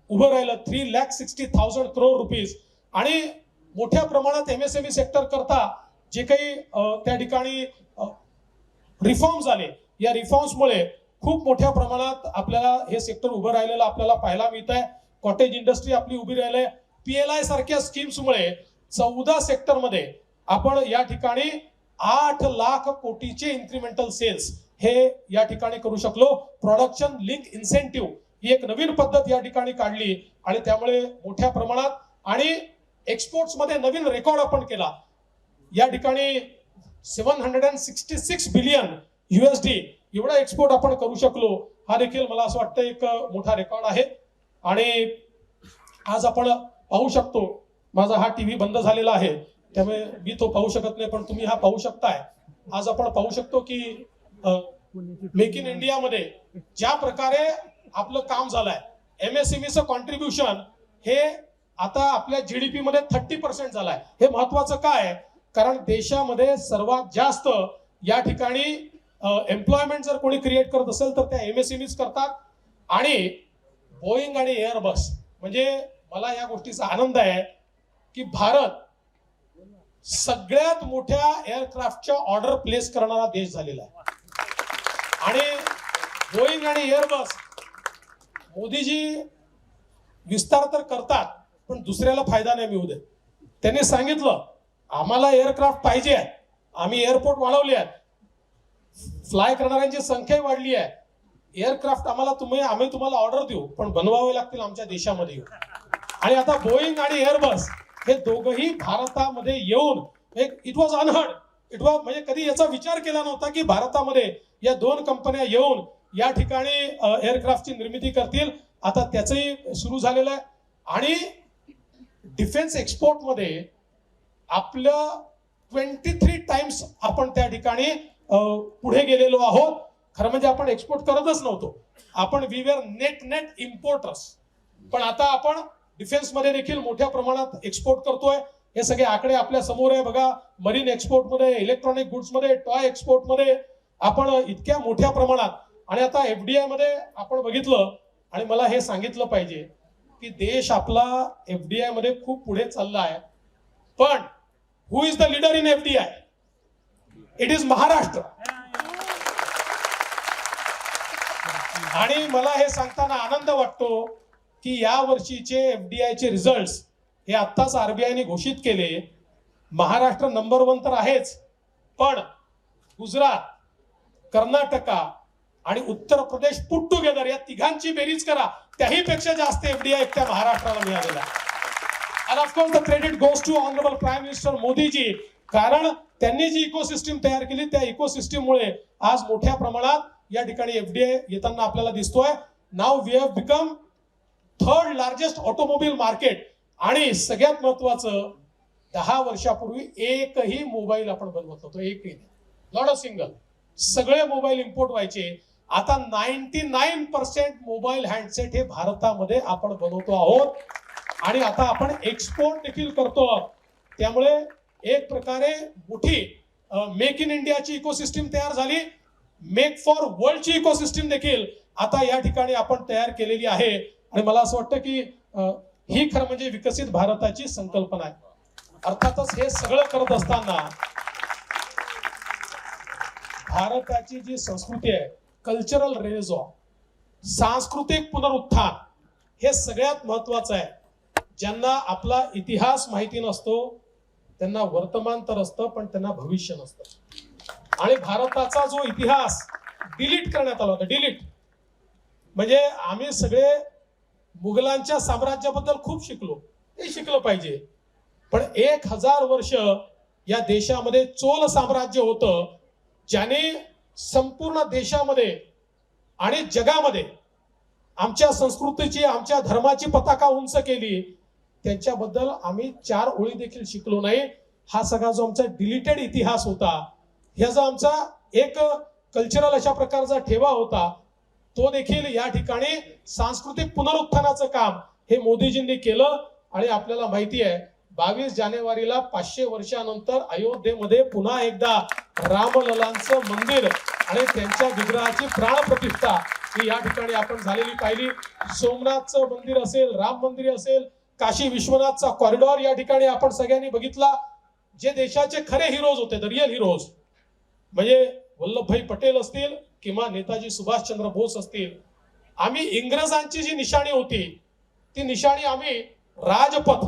उभं राहिलं. 3,60,000 करोड रुपीज. आणि मोठ्या प्रमाणात MSME सेक्टर करता जे काही त्या ठिकाणी रिफॉर्म्स झाले, या रिफॉर्म्समुळे खूप मोठ्या प्रमाणात आपल्याला हे सेक्टर उभं राहिलेलं आपल्याला पाहायला मिळत आहे. कॉटेज इंडस्ट्री आपली उभी राहिली आहे. PLI सारख्या स्कीम्समुळे 14 सेक्टरमध्ये आपण या ठिकाणी 8 लाख कोटीचे इन्क्रिमेंटल सेल्स हे या ठिकाणी करू शकलो. प्रोडक्शन लिंक इन्सेंटिव्ह ही एक नवीन पद्धत या ठिकाणी काढली आणि त्यामुळे मोठ्या प्रमाणात आणि एक्सपोर्ट्स मध्ये नवीन रेकॉर्ड आपण केला. या ठिकाणी 766 बिलियन USD एवढा एक्सपोर्ट आपण करू शकलो. हा देखील मला असं वाटतं एक मोठा रेकॉर्ड आहे. आणि आज आपण पाहू शकतो, माझा हा टीव्ही बंद झालेला आहे त्यामुळे मी तो पाहू शकत नाही, पण तुम्ही हा पाहू शकताय. आज आपण पाहू शकतो की मेक इन इंडिया मध्ये ज्या प्रकारे आपलं काम झालंय, MSMEचं कॉन्ट्रीब्युशन हे आता आपल्या GDP मध्ये 30% झालाय. हे महत्वाचं काय? कारण देशामध्ये सर्वात जास्त या ठिकाणी एम्प्लॉयमेंट जर कोणी क्रिएट करत असेल तर त्या MSMEच करतात. आणि बोईंग आणि एअरबस म्हणजे मला या गोष्टीचा आनंद आहे की भारत सगळ्यात मोठ्या एअरक्राफ्टच्या ऑर्डर प्लेस करणारा देश झालेला आहे. आणि बोईंग आणि एअरबस मोदीजी विस्तार तर करतात पण दुसऱ्याला फायदा नाही मिळू देत. त्यांनी सांगितलं आम्हाला एअरक्राफ्ट पाहिजे आहे, आम्ही एअरपोर्ट वाढवले आहेत, फ्लाय करणाऱ्यांची संख्या वाढली आहे, एअरक्राफ्ट आम्ही तुम्हाला ऑर्डर देऊ पण बनवावे लागतील आमच्या देशामध्ये. आणि आता बोईंग आणि एअरबस हे दोघंही भारतामध्ये येऊन इट वॉज अनहर्ड. म्हणजे कधी याचा विचार केला नव्हता की भारतामध्ये या 2 कंपन्या येऊन या ठिकाणी एअरक्राफ्टची निर्मिती करतील. आता त्याचंही सुरू झालेलं आहे. आणि डिफेन्स एक्सपोर्ट मध्ये आपलं 23 टाइम्स आपण त्या ठिकाणी पुढे गेलेलो आहोत. खरं म्हणजे आपण एक्सपोर्ट करतच नव्हतो, आपण वी वेअर नेट इम्पोर्टर्स. पण आता आपण डिफेन्स मध्ये देखील मोठ्या प्रमाणात एक्सपोर्ट करतोय. हे सगळे आकडे आपल्या समोर आहे बघा. मरीन एक्सपोर्ट मध्ये, इलेक्ट्रॉनिक गुड्स मध्ये, टॉय एक्सपोर्ट मध्ये आपण इतक्या मोठ्या प्रमाणात. आणि आता FDI मध्ये आपण बघितलं आणि मला हे सांगितलं पाहिजे की देश आपला FDI मध्ये खूप पुढे चालला आहे. पण who is the leader in FDI? It is Maharashtra. आणि मला हे सांगताना आनंद वाटतो की या वर्षीचे FDIचे रिझल्ट्स हे आत्ताच RBIने घोषित केले. महाराष्ट्र नंबर 1 तर आहेच, पण गुजरात, कर्नाटका आणि उत्तर प्रदेश पुट टुगेदर या तिघांची बेरीज करा, त्याही पेक्षा जास्त FDI एकट्या महाराष्ट्राला मिळालेला आहे. And of course the credit goes to Honorable Prime Minister Modiji. कारण त्यांनी जी इकोसिस्टीम तयार केली त्या इकोसिस्टीममुळे आज मोठ्या प्रमाणात या ठिकाणी FDI येताना आपल्याला दिसतोय. Now we have become 3rd largest automobile market. आणि सगळ्यात महत्वाचं 10 वर्षापूर्वी एकही मोबाईल आपण बनवत होतो, एकही नॉट अ सिंगल. सगळे मोबाईल इम्पोर्ट व्हायचे. आता 99% मोबाईल हँडसेट हे भारतामध्ये आपण बनवतो आहोत. आणि आता आपण एक्सपोर्ट देखील करतो. त्यामुळे एक प्रकारे मोठी मेक इन इंडियाची इकोसिस्टीम तयार झाली. मेक फॉर वर्ल्डची इकोसिस्टीम देखील आता या ठिकाणी आपण तयार केलेली आहे. आणि मला असं वाटतं की ही खरं म्हणजे विकसित भारताची संकल्पना आहे. अर्थातच हे सगळं करत असताना भारताची जी संस्कृती आहे, कल्चरल रेनेसॉन्स, सांस्कृतिक पुनरुत्थान, हे सगळ्यात महत्वाचं आहे. ज्यांना आपला इतिहास माहिती नसतो त्यांना वर्तमान तर असतं पण त्यांना भविष्य नसतं. आणि भारताचा जो इतिहास डिलीट करण्यात आला होता, डिलीट म्हणजे आम्ही सगळे मुघलांच्या साम्राज्याबद्दल खूप शिकलो, ते शिकलं पाहिजे, पण 1000 वर्ष या देशामध्ये चोल साम्राज्य होतं, ज्याने संपूर्ण देशामध्ये आणि जगामध्ये आमच्या संस्कृतीची, आमच्या धर्माची पताका उंच केली. त्यांच्याबद्दल आम्ही 4 ओळी देखील शिकलो नाही. हा सगळा जो आमचा डिलीटेड इतिहास होता, ह्याचा आमचा एक कल्चरल अशा प्रकारचा ठेवा होता, तो देखील या ठिकाणी सांस्कृतिक पुनरुत्थानाचं काम हे मोदीजींनी केलं. आणि आपल्याला माहिती आहे 22 जानेवारीला 500 वर्षानंतर अयोध्येमध्ये पुन्हा एकदा रामललांचं मंदिर आणि त्यांच्या विग्रहाची प्राणप्रतिष्ठा ही या ठिकाणी आपण झालेली पाहिली. सोमनाथचं मंदिर असेल, राम मंदिर असेल, काशी विश्वनाथचा कॉरिडॉर या ठिकाणी आपण सगळ्यांनी बघितला. जे देशाचे खरे हिरोज होते, द रिअल हिरोज, म्हणजे वल्लभभाई पटेल असतील किंवा नेताजी सुभाषचंद्र बोस असतील. आम्ही इंग्रजांची जी निशाणी होती ती निशाणी आम्ही राजपथ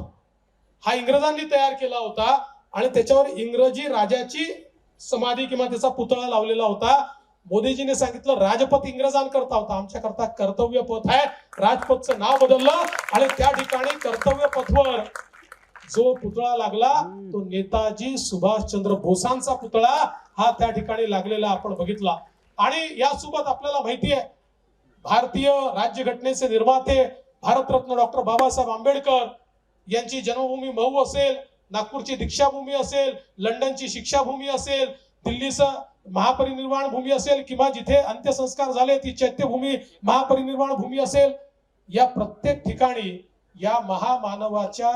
हा इंग्रजांनी तयार केला होता आणि त्याच्यावर इंग्रजी राजाची समाधी किंवा त्याचा पुतळा लावलेला होता. मोदीजीने सांगितलं राजपथ इंग्रजांकरता होता, आमच्याकरता कर्तव्य पथ आहे. राजपथचं नाव बदललं आणि त्या ठिकाणी कर्तव्य पथवर जो पुतळा लागला तो नेताजी सुभाषचंद्र बोसांचा पुतळा हा त्या ठिकाणी लागलेला आपण बघितला. आणि यासोबत आपल्याला माहिती आहे भारतीय राज्यघटनेचे निर्माते भारतरत्न डॉक्टर बाबासाहेब आंबेडकर यांची जन्मभूमी महू असेल, नागपूरची दीक्षाभूमी असेल, लंडनची शिक्षाभूमी असेल, दिल्लीचं महापरिनिर्वाण भूमी असेल किंवा जिथे अंत्यसंस्कार झाले ती चैत्यभूमी महापरिनिर्वाण भूमी असेल, या प्रत्येक ठिकाणी या महामानवाच्या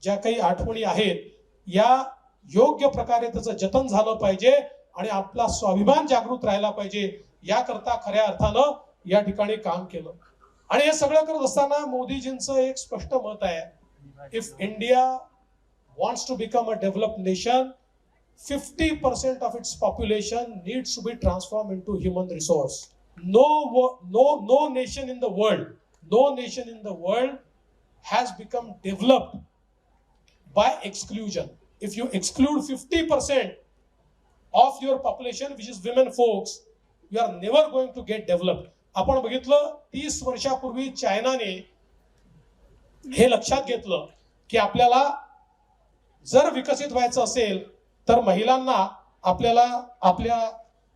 ज्या काही आठवणी आहेत या योग्य प्रकारे त्याचं जतन झालं पाहिजे आणि आपला स्वाभिमान जागृत राहायला पाहिजे. याकरता खऱ्या अर्थानं या ठिकाणी काम केलं. आणि हे सगळं करत असताना मोदीजींचं एक स्पष्ट मत आहे, if India wants to become a developed nation, 50% of its population needs to be transformed into human resource. No nation in the world has become developed by exclusion. If you exclude 50% of your population, which is women folks, you are never going to get developed. आपण बघितलं 30 वर्षापूर्वी चायनाने हे लक्षात घेतलं की आपल्याला जर विकसित व्हायचं असेल तर महिलांना आपल्याला आपल्या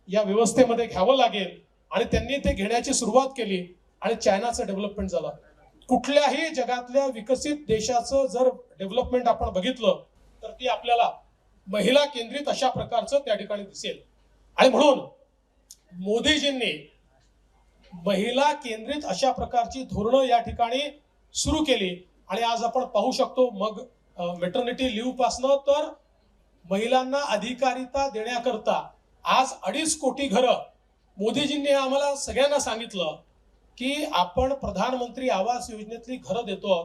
या व्यवस्थेमध्ये घ्यावं लागेल आणि त्यांनी ते घेण्याची सुरुवात केली आणि चायनाचं डेव्हलपमेंट झालं. कुठल्याही जगातल्या विकसित देशाचं जर डेव्हलपमेंट आपण बघितलं तर ती आपल्याला महिला केंद्रित अशा प्रकारचं त्या ठिकाणी दिसेल. आणि म्हणून मोदीजींनी महिला केंद्रित अशा प्रकारची धोरणं या ठिकाणी सुरू केली. आणि आज आपण पाहू शकतो मग मेटर्निटी लिव्ह पासनं तर महिलांना अधिकारिता देण्याकरता आज 2.5 कोटी घरं मोदीजींनी आम्हाला सगळ्यांना सांगितलं की आपण प्रधानमंत्री आवास योजनेतली घरं देतो,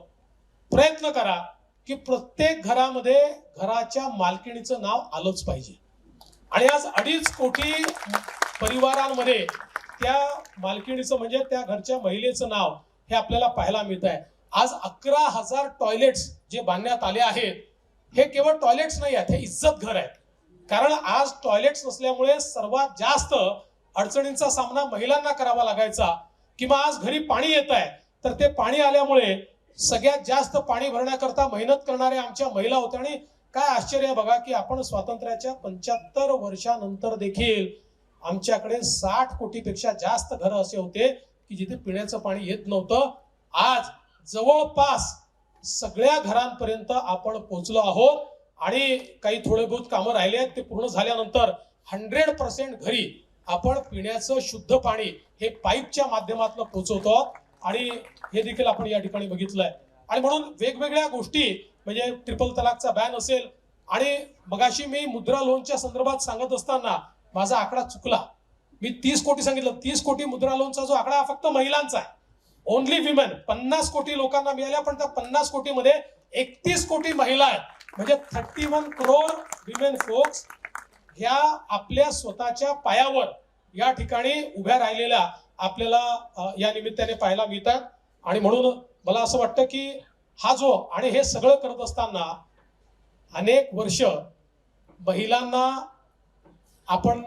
प्रयत्न करा की प्रत्येक घरामध्ये घराच्या मालकिणीचं नाव आलंच पाहिजे. आणि आज 2.5 कोटी परिवारांमध्ये त्या मालकिणीचं म्हणजे त्या घरच्या महिलेचं नाव हे आपल्याला पाहायला मिळत आहे. आज 11,000 टॉयलेट्स जे बांधण्यात आले आहेत हे केवळ टॉयलेट्स नाही आहेत, हे इज्जत घर आहेत. कारण आज टॉयलेट्स नसल्यामुळे सर्वात जास्त अडचणींचा सामना महिलांना करावा लागायचा. किंवा आज घरी पाणी येत आहे तर ते पाणी आल्यामुळे सगळ्यात जास्त पाणी भरण्याकरता मेहनत करणाऱ्या आमच्या महिला होत्या. आणि काय आश्चर्य बघा की आपण स्वातंत्र्याच्या 75 वर्षानंतर देखील आमच्याकडे 60 कोटीपेक्षा जास्त घरं असे होते की जिथे पिण्याचं पाणी येत नव्हतं. आज जवळपास सगळ्या घरांपर्यंत आपण पोहोचलो आहोत आणि काही थोडे बहुत कामं राहिले आहेत ते पूर्ण झाल्यानंतर 100% घरी आपण पिण्याचं शुद्ध पाणी हे पाईपच्या माध्यमातून पोहोचवतो आणि हे देखील आपण या ठिकाणी बघितलंय. आणि म्हणून वेगवेगळ्या गोष्टी म्हणजे ट्रिपल तलाकचा बॅन असेल. आणि मगाशी मी मुद्रा लोनच्या संदर्भात सांगत असताना माझा आकडा चुकला, मी 30 कोटी सांगितलं. 30 कोटी मुद्रा लोनचा जो आकडा फक्त महिलांचा आहे, ओनली विमेन. 50 कोटी लोकांना मिळाल्या पण त्या 50 कोटीमध्ये 31 कोटी महिला आहेत. म्हणजे 31 करोड विमेन फोक्स ह्या आपल्या स्वतःच्या पायावर या ठिकाणी उभ्या राहिलेल्या आपल्याला या निमित्ताने पाहायला मिळतात. आणि म्हणून मला असं वाटतं की हा जो आणि हे सगळं करत असताना अनेक वर्ष महिलांना आपण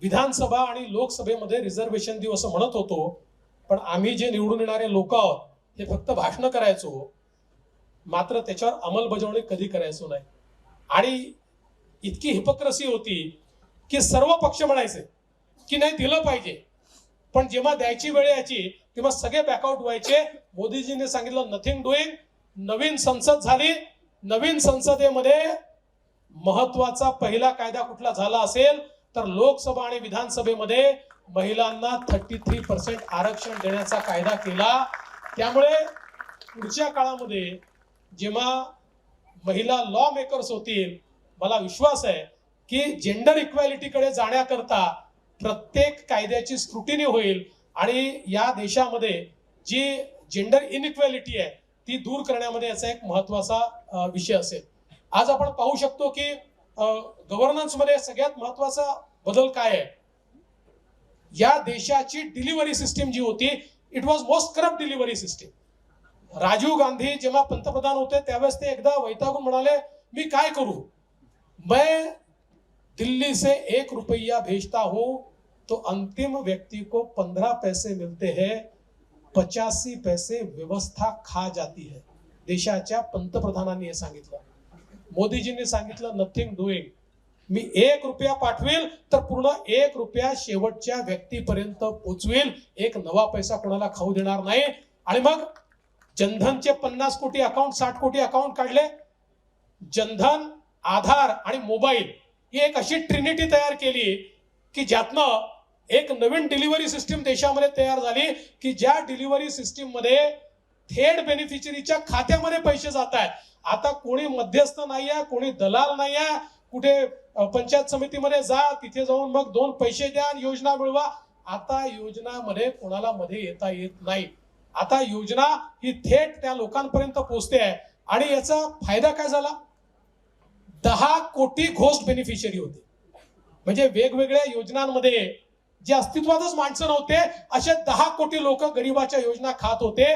विधानसभा आणि लोकसभेमध्ये रिझर्वेशन देऊ असं म्हणत होतो, पण आम्ही जे निवडून येणारे लोक आहोत हे फक्त भाषण करायचो, मात्र त्याच्यावर अंमलबजावणी कधी करायचो नाही. आणि इतकी हिपोक्रेसी होती की सर्व पक्ष म्हणायचे की नाही दिलं पाहिजे, पण जेव्हा द्यायची वेळ यायची तेव्हा सगळे बॅकआउट व्हायचे. मोदीजींनी सांगितलं नथिंग डुईंग. नवीन संसद झाली. नवीन संसदेमध्ये महत्वाचा पहिला कायदा कुठला झाला असेल तर लोकसभा आणि विधानसभेमध्ये महिलांना 33% आरक्षण देण्याचा कायदा केला. त्यामुळे पुढच्या काळामध्ये जेव्हा महिला लॉ मेकर्स होतील, मला विश्वास आहे की जेंडर इक्वॅलिटीकडे जाण्याकरता प्रत्येक कायद्याची स्क्रुटिनी होईल आणि या देशामध्ये जी जेंडर इनइक्वॅलिटी आहे ती दूर करण्यामध्ये याचा एक महत्वाचा विषय असेल. आज आपण पाहू शकतो की गव्हर्नन्स मध्ये सगळ्यात महत्वाचा बदल काय आहे. या देशाची डिलिव्हरी सिस्टीम जी होती, it was most corrupt delivery system. Rajiv Gandhi जेव्हा पंतप्रधान होते त्यावेळेस ते एकदा वैतागून म्हणाले, मी काय करू, मैं दिल्ली से 1 रुपया भेजता हूं तो अंतिम व्यक्ति को 15 पैसे मिलते हैं, 85 पैसे व्यवस्था खा जाती है. देशाच्या पंतप्रधानांनी हे सांगितलं. मोदीजींनी सांगितलं नथिंग डुईंग. मी 1 रुपया पाठवेल तर पूर्ण 1 रुपया शेवटच्या व्यक्तीपर्यंत पोचवेल, एक नवा पैसा कोणाला खाऊ देणार नाही. आणि मग जनधनचे 50 कोटी अकाउंट, 60 कोटी अकाउंट काढले. जनधन, आधार आणि मोबाईल ही एक अशी ट्रिनिटी तयार केली की ज्यातनं एक नवीन डिलिव्हरी सिस्टीम देशामध्ये तयार झाली की ज्या डिलिव्हरी सिस्टीम मध्ये थेट बेनिफिशरीच्या खात्यामध्ये पैसे जात आहेत. आता कोणी मध्यस्थ नाहीये, कोणी दलाल नाहीये. कुठे पंचायत समितीमध्ये जा, तिथे जाऊन मग 2 पैसे द्या आणि योजना मिळवा. आता योजनामध्ये कोणाला मध्ये येता येत नाही. आता योजना ही थेट त्या लोकांपर्यंत पोहोचते आहे. आणि याचा फायदा काय झाला, 10 कोटी घोस्ट बेनिफिशरी होते. म्हणजे वेगवेगळ्या योजनांमध्ये जे अस्तित्वातच माणसं नव्हते असे 10 कोटी लोक गरिबाच्या योजना खात होते.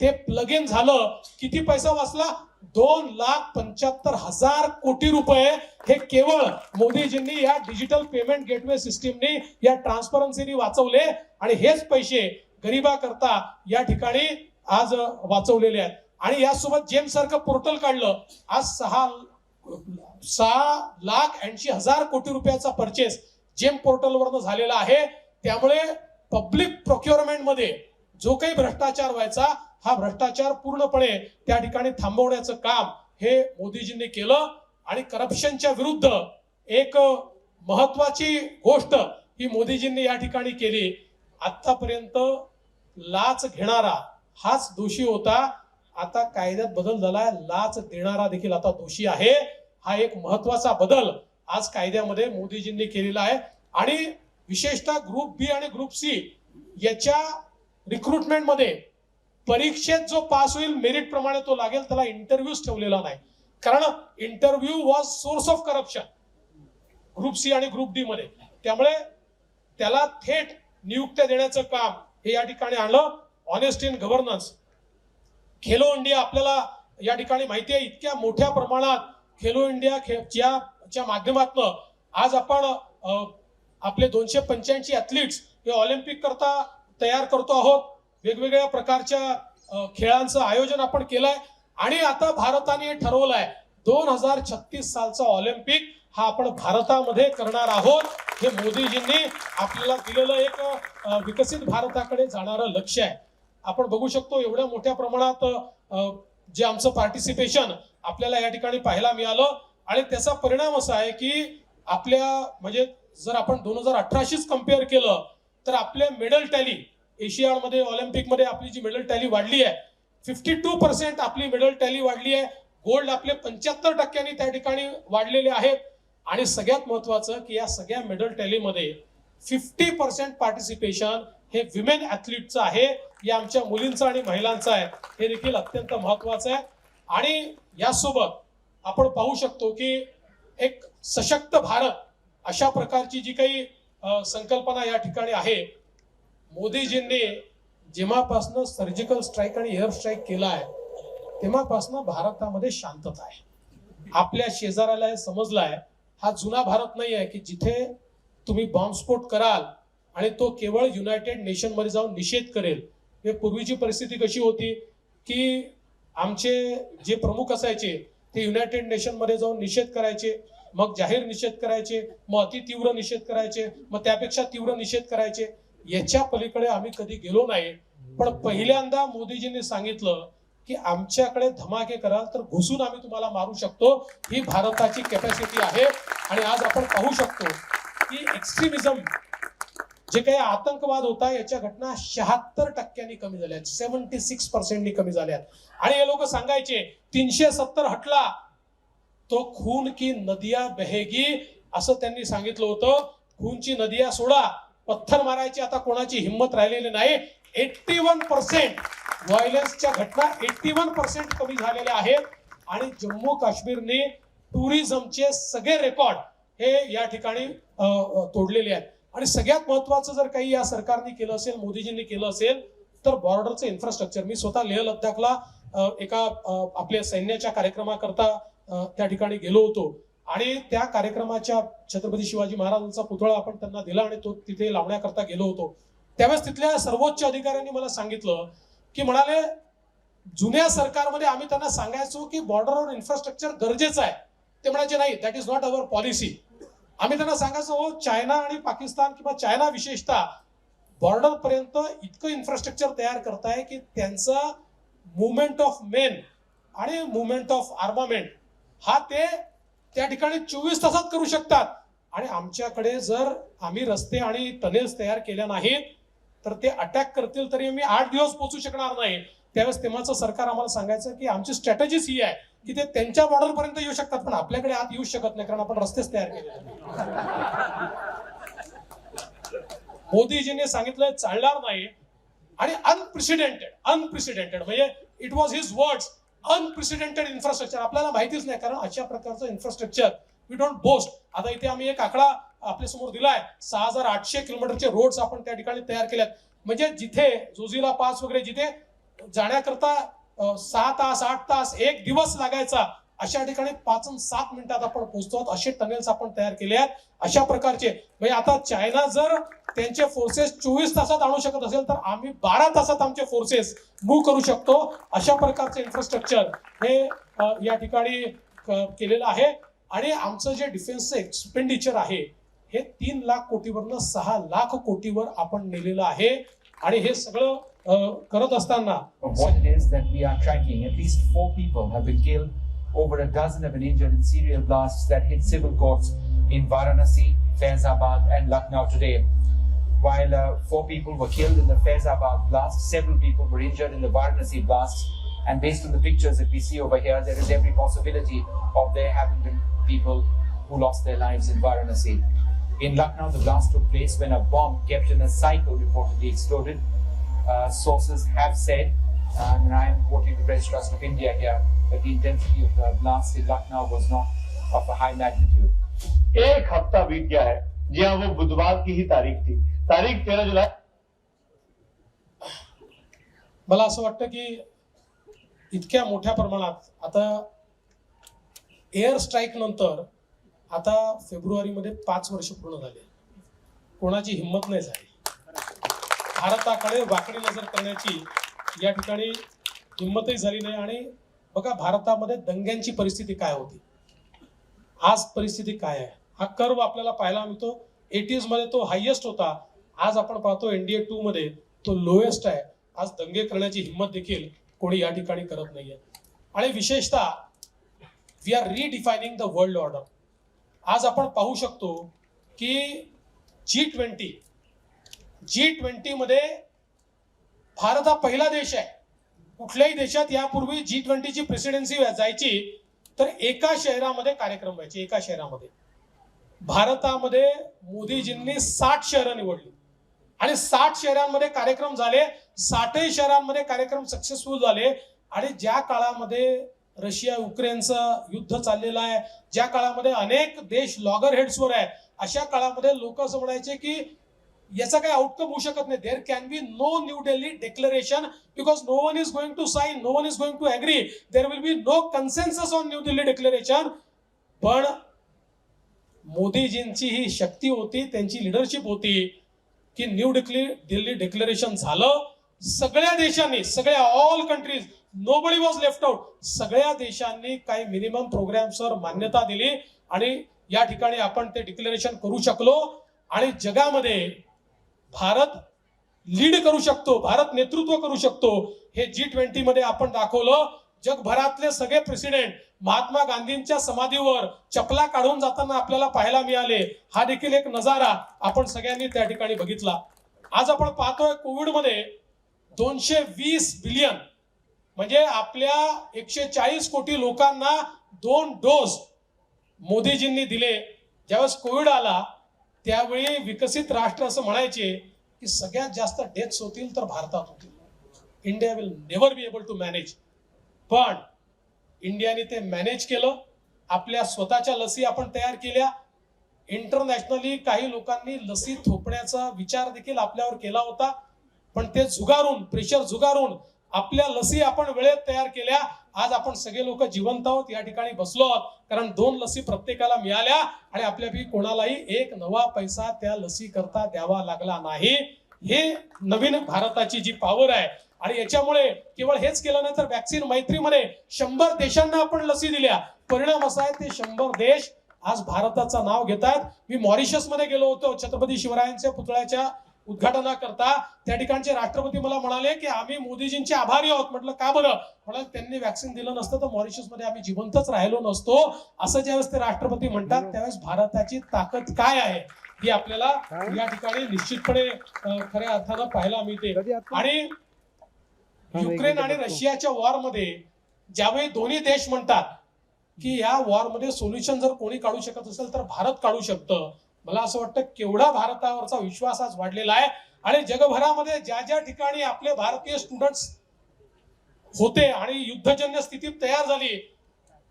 ते प्लग इन झालं, किती पैसा वाचला, 2,75,000 कोटी रुपये हे केवळ मोदीजींनी या डिजिटल पेमेंट गेटवे सिस्टीमनी, या ट्रान्सपरन्सीनी वाचवले. आणि हेच पैसे गरिबाकरता या ठिकाणी आज वाचवलेले आहेत. आणि यासोबत जेम सारखं पोर्टल काढलं. आज 6,80,000 कोटी रुपयाचा परचेस जेम पोर्टलवरनं झालेला आहे. त्यामुळे पब्लिक प्रोक्युअरमेंट मध्ये जो काही भ्रष्टाचार व्हायचा, हा भ्रष्टाचार पूर्णपणे त्या ठिकाणी थांबवण्याचं काम हे मोदीजींनी केलं. आणि करप्शनच्या विरुद्ध एक महत्वाची गोष्ट ही मोदीजींनी या ठिकाणी केली. आतापर्यंत लाच घेणारा हाच दोषी होता, आता कायद्यात बदल झालाय, लाच देणारा देखील आता दोषी आहे. हा एक महत्वाचा बदल आज कायद्यामध्ये मोदीजींनी केलेला आहे. आणि विशेषतः ग्रुप बी आणि ग्रुप सी याच्या रिक्रुटमेंट मध्ये परीक्षेत जो पास होईल मेरिट प्रमाणे तो लागेल, त्याला इंटरव्ह्यूज ठेवलेला नाही. कारण interview was source of corruption group C आणि ग्रुप डी मध्ये. त्यामुळे त्याला थेट नियुक्त्या देण्याचं काम हे या ठिकाणी आणलं. Honesty in governance. Khelo India आपल्याला या ठिकाणी माहिती आहे, इतक्या मोठ्या प्रमाणात खेलो इंडिया माध्यमातून आज आपण आपले 285 ऍथलीट्स हे ऑलिम्पिक करता तयार करतो आहोत. वेगवेगळ्या प्रकारच्या खेळांचं आयोजन आपण केलंय. आणि आता भारताने ठरवलंय 2036 सालचा ऑलिम्पिक हा आपण भारतामध्ये करणार आहोत. हे मोदीजींनी आपल्याला दिलेलं एक विकसित भारताकडे जाणारं लक्ष्य आहे. आपण बघू शकतो एवढ्या मोठ्या प्रमाणात जे आमचं पार्टिसिपेशन आपल्याला या ठिकाणी पाहायला मिळालं. आणि त्याचा परिणाम असा आहे की आपल्या म्हणजे जर आपण 2018शीच कम्पेअर केलं तर आपल्या मेडल टॅली एशियाडमध्ये, ऑलिम्पिकमध्ये आपली जी मेडल टॅली वाढली आहे, 52% आपली मेडल टॅली वाढली आहे. गोल्ड आपले 75% त्या ठिकाणी वाढलेले आहेत. आणि सगळ्यात महत्वाचं की या सगळ्या मेडल टॅलीमध्ये 50% पार्टिसिपेशन हे विमेन ऍथलीटचं आहे, या आमच्या मुलींचं आणि महिलांचं आहे. हे देखील अत्यंत महत्वाचं आहे. आणि यासोबत आपण पाहू शकतो की एक सशक्त भारत अशा प्रकारची जी काही संकल्पना या ठिकाणी आहे, मोदीजींनी जेव्हापासनं सर्जिकल स्ट्राईक आणि एअर स्ट्राईक केला आहे तेव्हापासनं भारतामध्ये शांतता आहे. आपल्या शेजाऱ्याला हे समजलं आहे, हा जुना भारत नाही आहे की जिथे तुम्ही बॉम्बस्फोट कराल आणि तो केवळ युनायटेड नेशन मध्ये जाऊन निषेध करेल. हे पूर्वीची परिस्थिती कशी होती की आमचे जे प्रमुख असायचे ते युनायटेड नेशन मध्ये जाऊन निषेध करायचे, मग जाहीर निषेध करायचे, मग अति तीव्र निषेध करायचे, मग त्यापेक्षा तीव्र निषेध करायचे. याच्या पलीकडे आम्ही कधी गेलो नाही. पण पहिल्यांदा मोदीजींनी सांगितलं की आमच्याकडे धमाके कराल तर घुसून आम्ही तुम्हाला मारू शकतो. ही भारताची कॅपॅसिटी आहे. आणि आज आपण पाहू शकतो की एक्स्ट्रीमिझम जे काही आतंकवाद होता याच्या घटना 76% कमी झाल्या, 76% कमी झाल्यात. आणि हे लोक सांगायचे 370 हटला तो खून की नदिया बहेगी, असं त्यांनी सांगितलं होतं. खूनची नदिया सोडा, पत्थर मारायची आता कोणाची हिंमत राहिलेली नाही. 81% व्हायलन्सच्या घटना 81% कमी झालेल्या आहेत. आणि जम्मू काश्मीरने टुरिझमचे सगळे रेकॉर्ड हे या ठिकाणी तोडलेले आहेत. आणि सगळ्यात महत्वाचं जर काही या सरकारने केलं असेल, मोदीजींनी केलं असेल, तर बॉर्डरचं इन्फ्रास्ट्रक्चर. मी स्वतः लेह लद्दाखला एका आपल्या सैन्याच्या कार्यक्रमाकरता त्या ठिकाणी गेलो होतो आणि त्या कार्यक्रमाच्या छत्रपती शिवाजी महाराजांचा पुतळा आपण त्यांना दिला आणि तो तिथे लावण्याकरता गेलो होतो. त्यावेळेस तिथल्या सर्वोच्च अधिकाऱ्यांनी मला सांगितलं की म्हणाले जुन्या सरकारमध्ये आम्ही त्यांना सांगायचो की बॉर्डरवर इन्फ्रास्ट्रक्चर गरजेचं आहे. ते म्हणायचे नाही, that is not our policy. आम्ही त्यांना सांगायचो हो चायना आणि पाकिस्तान किंवा चायना विशेषतः बॉर्डर पर्यंत इतकं इन्फ्रास्ट्रक्चर तयार करताय की त्यांचा मुवमेंट ऑफ मेन आणि मुवमेंट ऑफ आर्मामेंट हा ते त्या ठिकाणी 24 तासात करू शकतात. आणि आमच्याकडे जर आम्ही रस्ते आणि टनेल्स तयार केल्या नाहीत तर ते अटॅक करतील तरी आम्ही 8 दिवस पोहोचू शकणार नाही. त्यावेळेस तेव्हाचं सरकार आम्हाला सांगायचं की आमची स्ट्रॅटेजीच ही आहे की ते त्यांच्या बॉर्डर पर्यंत येऊ शकतात पण आपल्याकडे आत येऊ शकत नाही कारण आपण रस्तेच तयार केले. मोदीजींनी सांगितलं चालणार नाही. आणि अनप्रेसिडेंटेड म्हणजे it was his words, unprecedented infrastructure. आपल्याला माहितीच नाही कारण अशा प्रकारचं इन्फ्रास्ट्रक्चर वी डोंट बोस्ट. आता इथे आम्ही एक आकडा आपल्या समोर दिलाय, 6800 किलोमीटरचे रोड्स आपण त्या ठिकाणी तयार केल्यात. म्हणजे जिथे जोजिला पास वगैरे जिथे जाण्याकरता 6 तास 8 तास 1 दिवस लागायचा अशा ठिकाणी 5 आणि 7 मिनिटात आपण पोहोचतो. असे टनेल्स आपण तयार केले आहेत. अशा प्रकारचे म्हणजे आता चायना जर त्यांचे फोर्सेस 24 तासात आणू शकत असेल तर आम्ही 12 तासात आमचे फोर्सेस मूव्ह करू शकतो. अशा प्रकारचे इन्फ्रास्ट्रक्चर हे या ठिकाणी केलेलं आहे. आणि आमचं जे डिफेन्सचं एक्सपेंडिचर आहे हे 3 लाख कोटीवरनं 6 लाख कोटीवर आपण नेलेलं आहे. आणि हे सगळं करत असताना what it is that we are tracking, at least 4 people have been killed, over a dozen have been injured in serial blasts that hit civil courts in Varanasi, Faizabad and Lucknow today. While 4 people were killed in the Faizabad blast, several people were injured in the Varanasi blast, and based on the pictures that we see over here, there is every possibility of there having been people who lost their lives in Varanasi. In Lucknow, the blast took place when a bomb kept in a cycle reportedly exploded. Sources have said, and I am quoting the Press Trust of India here, that the intensity of the blast in Lucknow was not of a high magnitude. एक हफ्ता बीत गया है जी हाँ, वो बुधवार की ही तारीख थी, तारीख 13 जुलाई. मला असं वाटतं की इतक्या मोठ्या प्रमाणात आता एअर स्ट्राईक नंतर आता फेब्रुवारीमध्ये 5 वर्ष पूर्ण झाले. कोणाची हिंमत नाही झाली भारताकडे वाकडी नजर करण्याची, या ठिकाणी हिंमतही झाली नाही. आणि बघा भारतामध्ये दंग्यांची परिस्थिती काय होती, आज परिस्थिती काय आहे. हा कर्व आपल्याला पाहायला मिळतो. 80s मध्ये तो हायएस्ट होता, आज आपण पाहतो NDA 2 मध्ये तो लोएस्ट आहे. आज दंगे करण्याची हिंमत देखील कोणी या ठिकाणी करत नाहीये. आणि विशेषतः we are redefining the world order. आज आपण पाहू शकतो की G20 मध्ये भारत हा पहिला देश आहे. कुठल्याही देशात यापूर्वी G20ची प्रेसिडेन्सी जायची तर एका शहरामध्ये कार्यक्रम व्हायचे. एका शहरामध्ये भारतामध्ये मोदीजींनी 60 शहरं निवडली आणि 60 शहरांमध्ये कार्यक्रम झाले. 60 शहरांमध्ये कार्यक्रम सक्सेसफुल झाले. आणि ज्या काळामध्ये रशिया युक्रेनचं युद्ध चाललेलं आहे, ज्या काळामध्ये अनेक देश लॉगर हेड्सवर आहे, अशा काळामध्ये लोक असं म्हणायचे की याचा काही आउटकम होऊ शकत नाही. There can be no new Delhi declaration because no one is going to sign, no one is going to agree, there will be no consensus on new Delhi declaration. पण मोदीजींची ही शक्ती होती, त्यांची लिडरशिप होती की न्यू दिल्ली डिक्लेरेशन झालं. सगळ्या देशांनी, सगळ्या all countries, nobody was left out, सगळ्या देशांनी काही मिनिमम प्रोग्राम्सवर मान्यता दिली आणि या ठिकाणी आपण ते डिक्लेरेशन करू शकलो. आणि जगामध्ये भारत लीड करू शकतो, भारत नेतृत्व करू शकतो, हे G20 मध्ये आपण दाखवलं. जगभरातले सगळे प्रेसिडेंट महात्मा गांधींच्या समाधीवर चपला काढून जाताना आपल्याला पाहायला मिळाले. हा देखील एक नजारा आपण सगळ्यांनी त्या ठिकाणी बघितला. आज आपण पाहतोय कोविडमध्ये 220 बिलियन म्हणजे आपल्या 140 कोटी लोकांना 2 डोस मोदीजींनी दिले. ज्यावेळेस कोविड आला त्यावेळी विकसित राष्ट्र असं म्हणायचे की सगळ्यात जास्त डेथ्स होतील तर भारतात होतील, India will never be able to manage. पण इंडियाने ते मॅनेज केलं. आपल्या स्वतःच्या लसी आपण तयार केल्या. इंटरनॅशनली काही लोकांनी लसी थोपण्याचा विचार देखील आपल्यावर केला होता, पण ते झुगारून, प्रेशर झुगारून आपल्या लसी आपण वेळेत तयार केल्या. आज आपण सगळे लोक जिवंत आहोत, या ठिकाणी बसलो आहोत, कारण 2 लसी प्रत्येकाला मिळाल्या आणि आपल्यापैकी कोणालाही एक नवा पैसा त्या लसी करता द्यावा लागला नाही. हे नवीन भारताची जी पॉवर आहे. आणि याच्यामुळे केवळ हेच केलं नाही तर वॅक्सिन मैत्रीमध्ये 100 देशांना आपण लसी दिल्या. परिणाम असा आहे ते 100 देश आज भारताचं नाव घेतात. मी मॉरिशस मध्ये गेलो होतो छत्रपती शिवरायांच्या पुतळ्याच्या उद्घाटनाकरता. त्या ठिकाणचे राष्ट्रपती मला म्हणाले की आम्ही मोदीजींचे आभारी आहोत. म्हटलं का बरं? म्हणाले त्यांनी वॅक्सिन दिलं नसतं तर मॉरिशस मध्ये आम्ही जिवंतच राहिलो नसतो. असं ज्यावेळेस ते राष्ट्रपती म्हणतात त्यावेळेस भारताची ताकद काय आहे ही आपल्याला या ठिकाणी निश्चितपणे खऱ्या अर्थानं पाहायला मिळते. आणि युक्रेन आणि रशियाच्या वॉरमध्ये ज्यावेळी दोन्ही देश म्हणतात की या वॉरमध्ये सोल्युशन जर कोणी काढू शकत असेल तर भारत काढू शकतं, मला असं वाटतं केवढा भारतावरचा विश्वास आज वाढलेला आहे. आणि जगभरामध्ये ज्या ज्या ठिकाणी आपले भारतीय स्टुडंट्स होते आणि युद्धजन्य स्थितीत तयार झाली,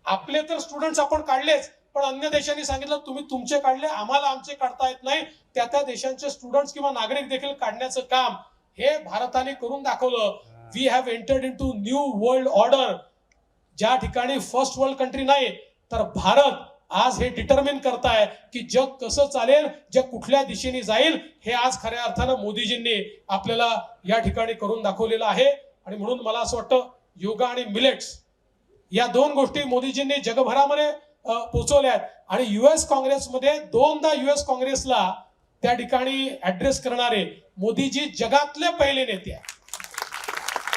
आपले तर स्टुडंट्स आपण काढलेच, पण अन्य देशांनी सांगितलं तुम्ही तुमचे काढले, आम्हाला आमचे काढता येत नाही. त्या देशांचे स्टुडंट्स किंवा नागरिक देखील काढण्याचं काम हे भारताने करून दाखवलं. We have entered into new world order. ज्या ठिकाणी फर्स्ट वर्ल्ड कंट्री नाही तर भारत आज हे डिटर्मिन करताय की जग कसं चालेल, जग कुठल्या दिशेने जाईल, हे आज खऱ्या अर्थानं मोदीजींनी आपल्याला या ठिकाणी करून दाखवलेलं आहे. आणि म्हणून मला असं वाटतं योगा आणि मिलेट्स या 2 गोष्टी मोदीजींनी जगभरामध्ये पोहोचवल्या आहेत. आणि US काँग्रेसमध्ये 2दा US काँग्रेसला त्या ठिकाणी ऍड्रेस करणारे मोदीजी जगातले पहिले नेते आहेत.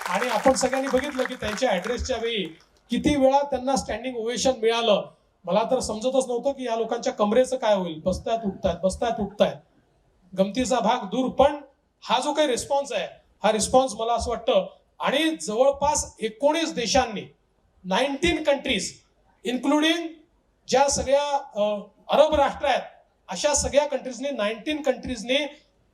आणि आपण सगळ्यांनी बघितलं की त्यांच्या ऍड्रेसच्या वेळी किती वेळा त्यांना स्टँडिंग ओवेशन मिळालं. मला तर समजतच नव्हतं की या लोकांच्या कमरेचं काय होईल. बसतायत उठतायत, बसतायत उठतायत, गमतीचा भाग दूर. पण हा जो काही रिस्पॉन्स आहे हा रिस्पॉन्स मला असं वाटतं आणि जवळपास 19 देशांनी 19 कंट्रीज इन्क्लुडिंग ज्या सगळ्या अरब राष्ट्र आहेत अशा सगळ्या कंट्रीजने 19 कंट्रीजने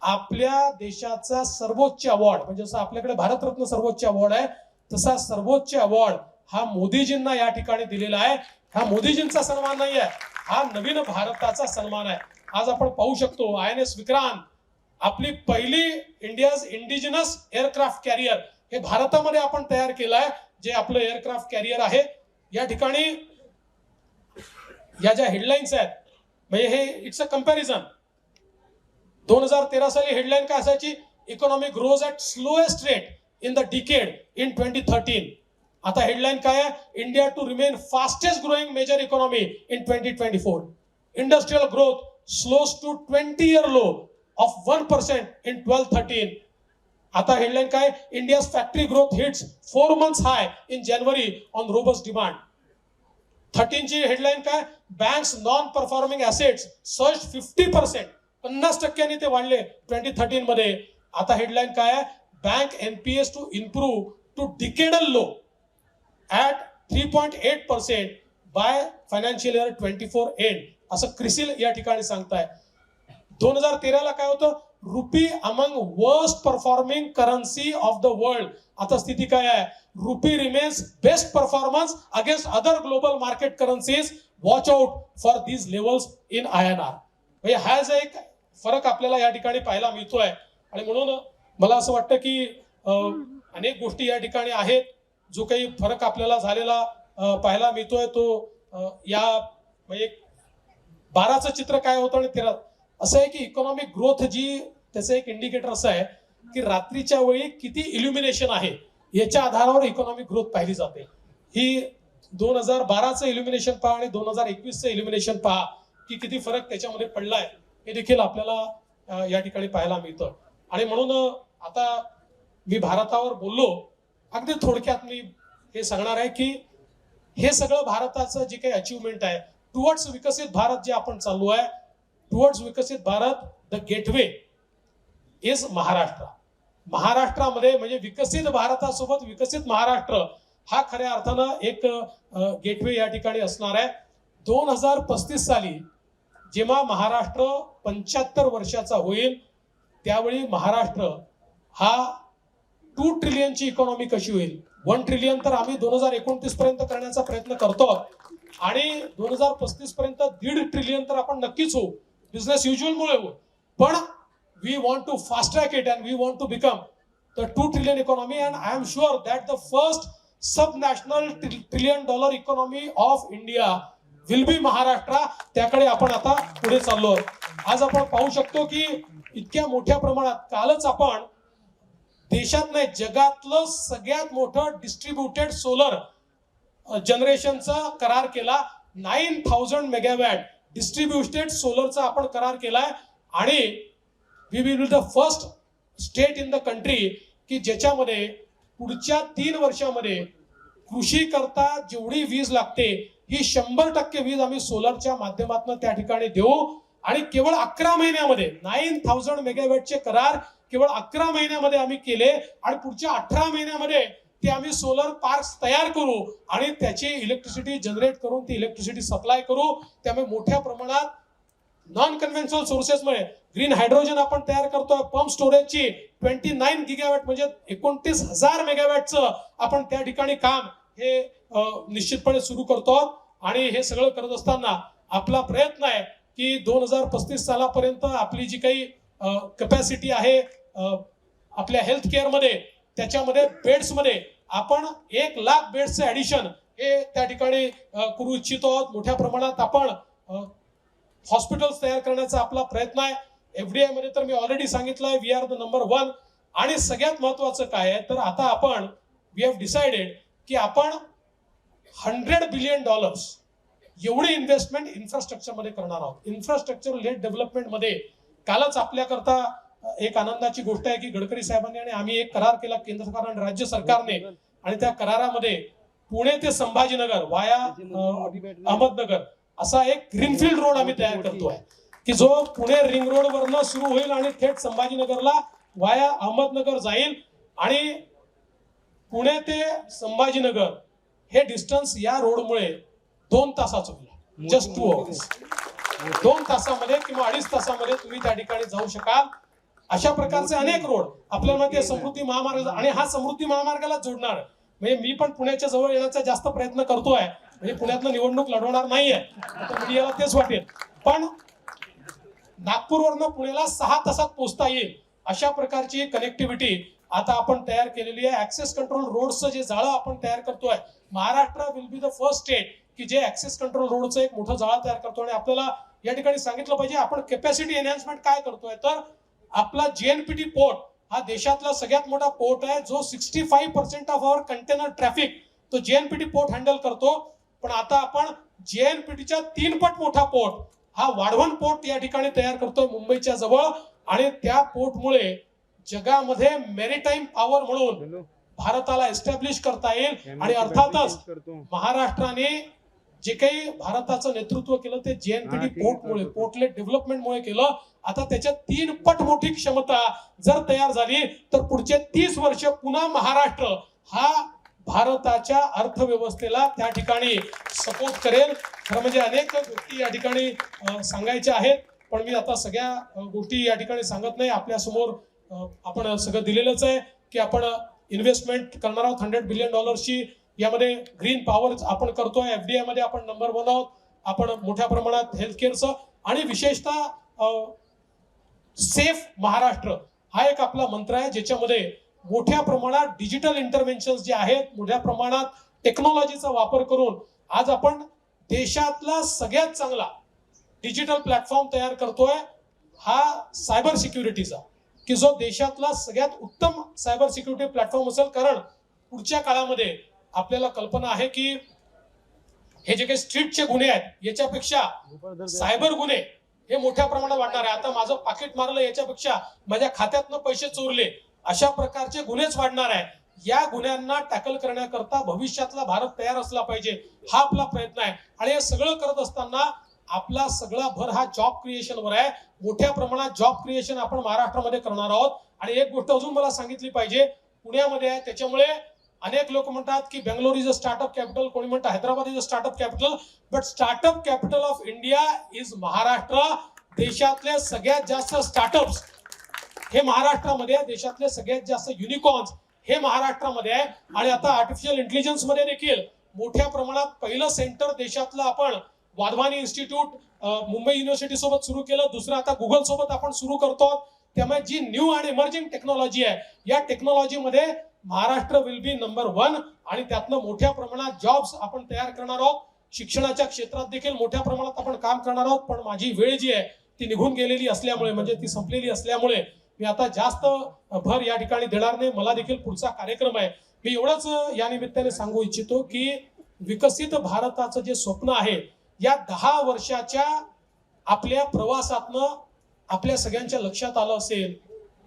आपल्या देशाचा सर्वोच्च अवॉर्ड, म्हणजे जसं आपल्याकडे भारतरत्न सर्वोच्च अवॉर्ड आहे तसा सर्वोच्च अवॉर्ड हा मोदीजींना या ठिकाणी दिलेला आहे. हा मोदीजींचा सन्मान नाही आहे, हा नवीन भारताचा सन्मान आहे. आज आपण पाहू शकतो INS विक्रांत आपली पहिली इंडियाज इंडिजिनस एअरक्राफ्ट कॅरियर हे भारतामध्ये आपण तयार केलं आहे. जे आपलं एअरक्राफ्ट कॅरियर आहे या ठिकाणी या ज्या हेडलाईन्स आहेत म्हणजे हे इट्स अ कंपॅरिझन. 2013 साली हेडलाईन काय असायची? Economy grows at slowest rate in the decade in 2013. आता हेडलाईन काय आहे? India to remain fastest growing major economy in 2024. Industrial growth slows to 20-year low of 1% in 12-13. आता हेडलाईन काय? India's factory growth hits 4 months high in January on robust demand. 13 ची headline काय? Banks non performing assets surge 50%, 50% ते वाढले 2013 मध्ये. आता headline काय आहे? Bank NPS to improve to decadal low at 3.8% by financial year 24 end, असं क्रिसिल या ठिकाणी सांगताय. 2013ला काय होतं? Rupee among worst performing currency of the world. आता स्थिती काय आहे? Rupee remains best performance against other global market currencies. Watch out for these levels in INR. म्हणजे हा जो एक फरक आपल्याला या ठिकाणी पाहायला मिळतोय. आणि म्हणून मला असं वाटतं की अनेक गोष्टी या ठिकाणी आहेत, जो काही फरक आपल्याला झालेला पाहायला मिळतोय तो या म्हणजे 12चं चित्र काय होतं आणि 13 असं आहे की इकॉनॉमिक ग्रोथ जी त्याचं एक इंडिकेटर असं आहे की रात्रीच्या वेळी किती इल्युमिनेशन आहे याच्या आधारावर इकॉनॉमिक ग्रोथ पाहिली जाते. ही 2012चं इल्युमिनेशन पहा आणि 2021चं इल्युमिनेशन पहा की किती फरक त्याच्यामध्ये पडलाय हे देखील आपल्याला या ठिकाणी पाहायला मिळतं. आणि म्हणून आता मी भारतावर बोललो, अगदी थोडक्यात मी हे सांगणार आहे की हे सगळं भारताचं जे काही अचीवमेंट आहे टुवर्ड्स विकसित भारत जे आपण चाललो आहे, टुवर्ड्स विकसित Bharat, the gateway is Maharashtra. महाराष्ट्रामध्ये म्हणजे विकसित भारतासोबत विकसित महाराष्ट्र हा खऱ्या अर्थानं एक गेटवे या ठिकाणी असणार आहे. 2035 साली जेव्हा महाराष्ट्र 75 वर्षाचा होईल त्यावेळी महाराष्ट्र हा 2 ट्रिलियनची इकॉनॉमी कशी होईल. 1 ट्रिलियन तर आम्ही 2029 पर्यंत करण्याचा प्रयत्न करतो आणि 2035 पर्यंत 1.5 ट्रिलियन तर आपण नक्कीच होऊ, बिझनेस युज्युअल होऊ. पण we want to fast track it and we want to become the 2 trillion economy. And I am sure that the first sub national $1 trillion economy of India will be Maharashtra. त्याकडे आपण आता पुढे चाललो. आज आपण पाहू शकतो की इतक्या मोठ्या प्रमाणात कालच आपण देशात नाही जगातलं सगळ्यात मोठं डिस्ट्रीब्युटेड सोलर जनरेशनचा करार केला. 9,000 मेगावॅट डिस्ट्रीब्युटेड सोलरचा आपण करार केलाय. आणि we will be the first state in the country की ज्याच्यामध्ये पुढच्या 3 वर्षामध्ये कृषी करता जेवढी वीज लागते ही 100% वीज आम्ही सोलरच्या माध्यमातून त्या ठिकाणी देऊ. आणि केवळ 11 महिन्यामध्ये 9,000 मेगावॅटचे करार केवळ 11 महिन्यामध्ये आम्ही केले आणि पुढच्या 18 महिन्यामध्ये ते आम्ही सोलर पार्क्स तयार करू आणि त्याची इलेक्ट्रिसिटी जनरेट करून ती इलेक्ट्रिसिटी सप्लाय करू. त्यामुळे मोठ्या प्रमाणात नॉन कन्व्हेन्शनल सोर्सेसमुळे ग्रीन हायड्रोजन आपण तयार करतोय. पंप स्टोरेजची 29 गिगावॅट म्हणजे 29,000 मेगावॅटचं आपण त्या ठिकाणी काम हे निश्चितपणे सुरू करतो. आणि हे सगळं करत असताना आपला प्रयत्न आहे की 2035 सालापर्यंत आपली जी काही कॅपॅसिटी आहे आपल्या हेल्थ केअरमध्ये त्याच्यामध्ये बेड्समध्ये आपण 1,00,000 बेड्सचे ऍडिशन हे त्या ठिकाणी करू इच्छितो आहोत. मोठ्या प्रमाणात आपण हॉस्पिटल्स तयार करण्याचा आपला प्रयत्न आहे. एफडीआय मध्ये तर मी ऑलरेडी सांगितलंय वी आर द नंबर 1. आणि सगळ्यात महत्वाचं काय आहे तर आता आपण वी हॅव डिसाइडेड की आपण $100 बिलियन एवढी इन्व्हेस्टमेंट इन्फ्रास्ट्रक्चर मध्ये करणार आहोत. इन्फ्रास्ट्रक्चर लेड डेव्हलपमेंट मध्ये कालच आपल्याकरता एक आनंदाची गोष्ट आहे की गडकरी साहेबांनी आणि आम्ही एक करार केला केंद्र सरकार आणि राज्य सरकारने. आणि त्या करारामध्ये पुणे ते संभाजीनगर वाया अहमदनगर असा एक ग्रीनफील्ड रोड आम्ही तयार करतोय की जो पुणे रिंग रोड वरनं सुरू होईल आणि थेट संभाजीनगरला वाया अहमदनगर जाईल. आणि पुणे ते संभाजीनगर हे डिस्टन्स या रोडमुळे 2 तासाचं होईल. Just 2 hours. 2 तासामध्ये किंवा 2.5 तासामध्ये तुम्ही त्या ठिकाणी जाऊ शकाल. अशा प्रकारचे अनेक रोड आपल्याला माहिती आहे. समृद्धी महामार्ग आणि हा समृद्धी महामार्गाला जोडणार म्हणजे मी पण पुण्याच्या जवळ येण्याचा जास्त प्रयत्न करतोय. म्हणजे पुण्यातलं निवडणूक लढवणार नाहीये मीडियाला तेच वाटेल. पण नागपूरवरनं पुण्याला 6 तासात पोहोचता येईल अशा प्रकारची कनेक्टिव्हिटी आता आपण तयार केलेली आहे. ऍक्सेस कंट्रोल रोडचं जे जाळं आपण तयार करतोय Maharashtra will be the first state की जे ऍक्सेस कंट्रोल रोडचं एक मोठं जाळं तयार करतो. आणि आपल्याला या ठिकाणी सांगितलं पाहिजे आपण कॅपॅसिटी एनहान्समेंट काय करतोय तर आपला जेएनपीटी पोर्ट हा देशातला सगळ्यात मोठा पोर्ट आहे जो 65% ऑफ आवर कंटेनर ट्रॅफिक तो जेएनपीटी पोर्ट हँडल करतो. पण आता आपण जेएनपीटीच्या 3 पट मोठा पोर्ट हा वाढवण पोर्ट या ठिकाणी तयार करतोय मुंबईच्या जवळ. आणि त्या पोर्टमुळे जगामध्ये मेरीटाईम पॉवर म्हणून भारताला एस्टॅब्लिश करता येईल. आणि अर्थातच महाराष्ट्राने जे काही भारताचं नेतृत्व केलं ते जेएनपीटी पोर्टमुळे पोर्टलेट डेव्हलपमेंटमुळे केलं. आता त्याच्यात 3 पट मोठी क्षमता जर तयार झाली तर पुढचे 30 वर्ष पुन्हा महाराष्ट्र हा भारताच्या अर्थव्यवस्थेला त्या ठिकाणी सपोर्ट करेल. खरं म्हणजे अनेक गोष्टी या ठिकाणी सांगायच्या आहेत पण मी आता सगळ्या गोष्टी या ठिकाणी सांगत नाही. आपल्या समोर आपण सगळं दिलेलंच आहे की आपण इन्व्हेस्टमेंट करणार आहोत $100 बिलियन यामध्ये ग्रीन पॉवर आपण करतोय. एफडीआय मध्ये आपण नंबर 1 आहोत. आपण मोठ्या प्रमाणात हेल्थ केअरचं आणि विशेषतः सेफ महाराष्ट्र हा एक आपला मंत्र आहे, ज्याच्यामध्ये मोठ्या प्रमाणात डिजिटल इंटरव्हेन्शन जे आहेत, मोठ्या प्रमाणात टेक्नॉलॉजीचा वापर करून आज आपण देशातला सगळ्यात चांगला डिजिटल प्लॅटफॉर्म तयार करतोय, हा सायबर सिक्युरिटीचा, की जो देशातला सगळ्यात उत्तम सायबर सिक्युरिटी प्लॅटफॉर्म असेल. कारण पुढच्या काळामध्ये आपल्याला कल्पना आहे की हे जे काही स्ट्रीटचे गुन्हे आहेत याच्यापेक्षा सायबर गुन्हे हे मोठ्या प्रमाणात वाढणार आहे. आता माझं पाकिट मारलं याच्यापेक्षा माझ्या खात्यातनं पैसे चोरले अशा प्रकारचे गुन्हेच वाढणार आहे. या गुन्ह्यांना टॅकल करण्याकरता भविष्यातला भारत तयार असला पाहिजे, हा आपला प्रयत्न आहे. आणि हे सगळं करत असताना आपला सगळा भर हा जॉब क्रिएशनवर आहे. मोठ्या प्रमाणात जॉब क्रिएशन आपण महाराष्ट्रामध्ये करणार आहोत. आणि एक गोष्ट अजून मला सांगितली पाहिजे, पुण्यामध्ये आहे, त्याच्यामुळे अनेक लोक म्हणतात की Bangalore is a startup capital, कोणी म्हणतात Hyderabad is a startup capital, but startup capital of India is Maharashtra. देशातले सगळ्यात जास्त स्टार्टअप्स हे महाराष्ट्रामध्ये आहे, देशातले सगळ्यात जास्त युनिकॉर्न्स हे महाराष्ट्रामध्ये आहे. आणि आता आर्टिफिशियल इंटेलिजन्स मध्ये देखील मोठ्या प्रमाणात पहिलं सेंटर देशातलं आपण वाधवानी इन्स्टिट्यूट मुंबई युनिव्हर्सिटी सोबत सुरू केलं, दुसरं आता गुगल सोबत आपण सुरू करतो. त्यामुळे जी न्यू आणि इमर्जिंग टेक्नॉलॉजी आहे, या टेक्नॉलॉजीमध्ये महाराष्ट्र विल बी नंबर 1. आणि त्यातनं मोठ्या प्रमाणात जॉब्स आपण तयार करणार आहोत. शिक्षणाच्या क्षेत्रात देखील मोठ्या प्रमाणात आपण काम करणार आहोत. पण माझी वेळ जी आहे ती निघून गेलेली असल्यामुळे, म्हणजे ती संपलेली असल्यामुळे मी आता जास्त भर या ठिकाणी देणार नाही. मला देखील पुढचा कार्यक्रम आहे. मी एवढंच या निमित्ताने सांगू इच्छितो की विकसित भारताचं जे स्वप्न आहे, या 10 वर्षाच्या आपल्या प्रवासातनं आपल्या सगळ्यांच्या लक्षात आलं असेल,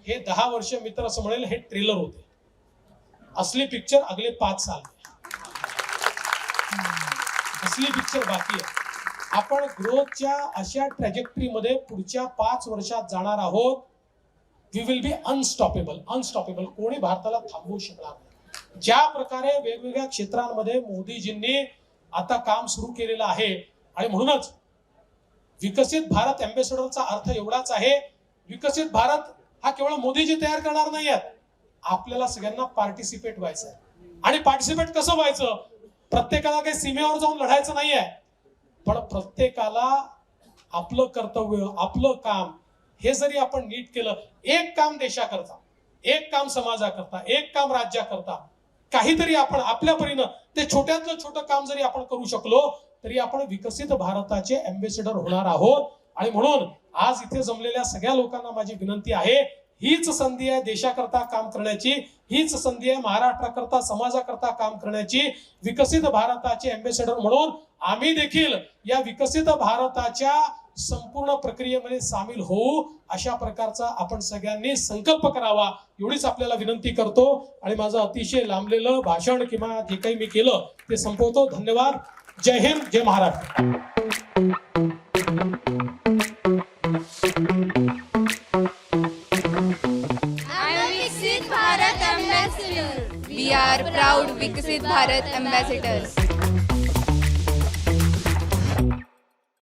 हे 10 वर्ष मित्र असं म्हणेल हे ट्रेलर होते, असली पिक्चर अगले 5 साल असली पिक्चर बाकी आहे. आपण ग्रोथच्या अशा ट्रॅजेक्टरीमध्ये पुढच्या 5 वर्षात जाणार आहोत. We will be unstoppable. कोणी भारताला थांबवू शकणार नाही. ज्या प्रकारे वेगवेगळ्या क्षेत्रांमध्ये मोदीजींनी आता काम सुरू केलेलं आहे, आणि म्हणूनच विकसित भारत अँबॅसेडरचा अर्थ एवढाच आहे, विकसित भारत हा केवळ मोदीजी तयार करणार नाही आहेत, आपल्याला सगळ्यांना पार्टिसिपेट व्हायचं आहे. आणि पार्टिसिपेट कसं व्हायचं? प्रत्येकाला काही सीमेवर जाऊन लढायचं नाहीये, पण प्रत्येकाला आपलं कर्तव्य, आपलं काम हे जरी आपण नीट केलं, एक काम देशाकरता, एक काम समाजाकरता, एक काम राज्याकरता, काहीतरी आपण आपल्या परीनं ते छोट्यातलं छोटं काम जरी आपण करू शकलो तरी आपण विकसित भारताचे अँबॅसेडर होणार आहोत. आणि म्हणून आज इथे जमलेल्या सगळ्या लोकांना माझी विनंती आहे, हीच संधी आहे देशाकरता काम करण्याची, हीच संधी आहे महाराष्ट्राकरता, समाजाकरता काम करण्याची. विकसित भारताचे अँबॅसेडर म्हणून आम्ही देखील या विकसित भारताच्या संपूर्ण प्रक्रियेमध्ये सामील होऊ, अशा प्रकारचा आपण सगळ्यांनी संकल्प करावा, एवढीच आपल्याला विनंती करतो. आणि माझं अतिशय लांबलेलं भाषण किंवा जे काही मी केलं ते संपवतो. धन्यवाद. जय हिंद, जय Maharashtra. We are proud Viksit Bharat ambassadors.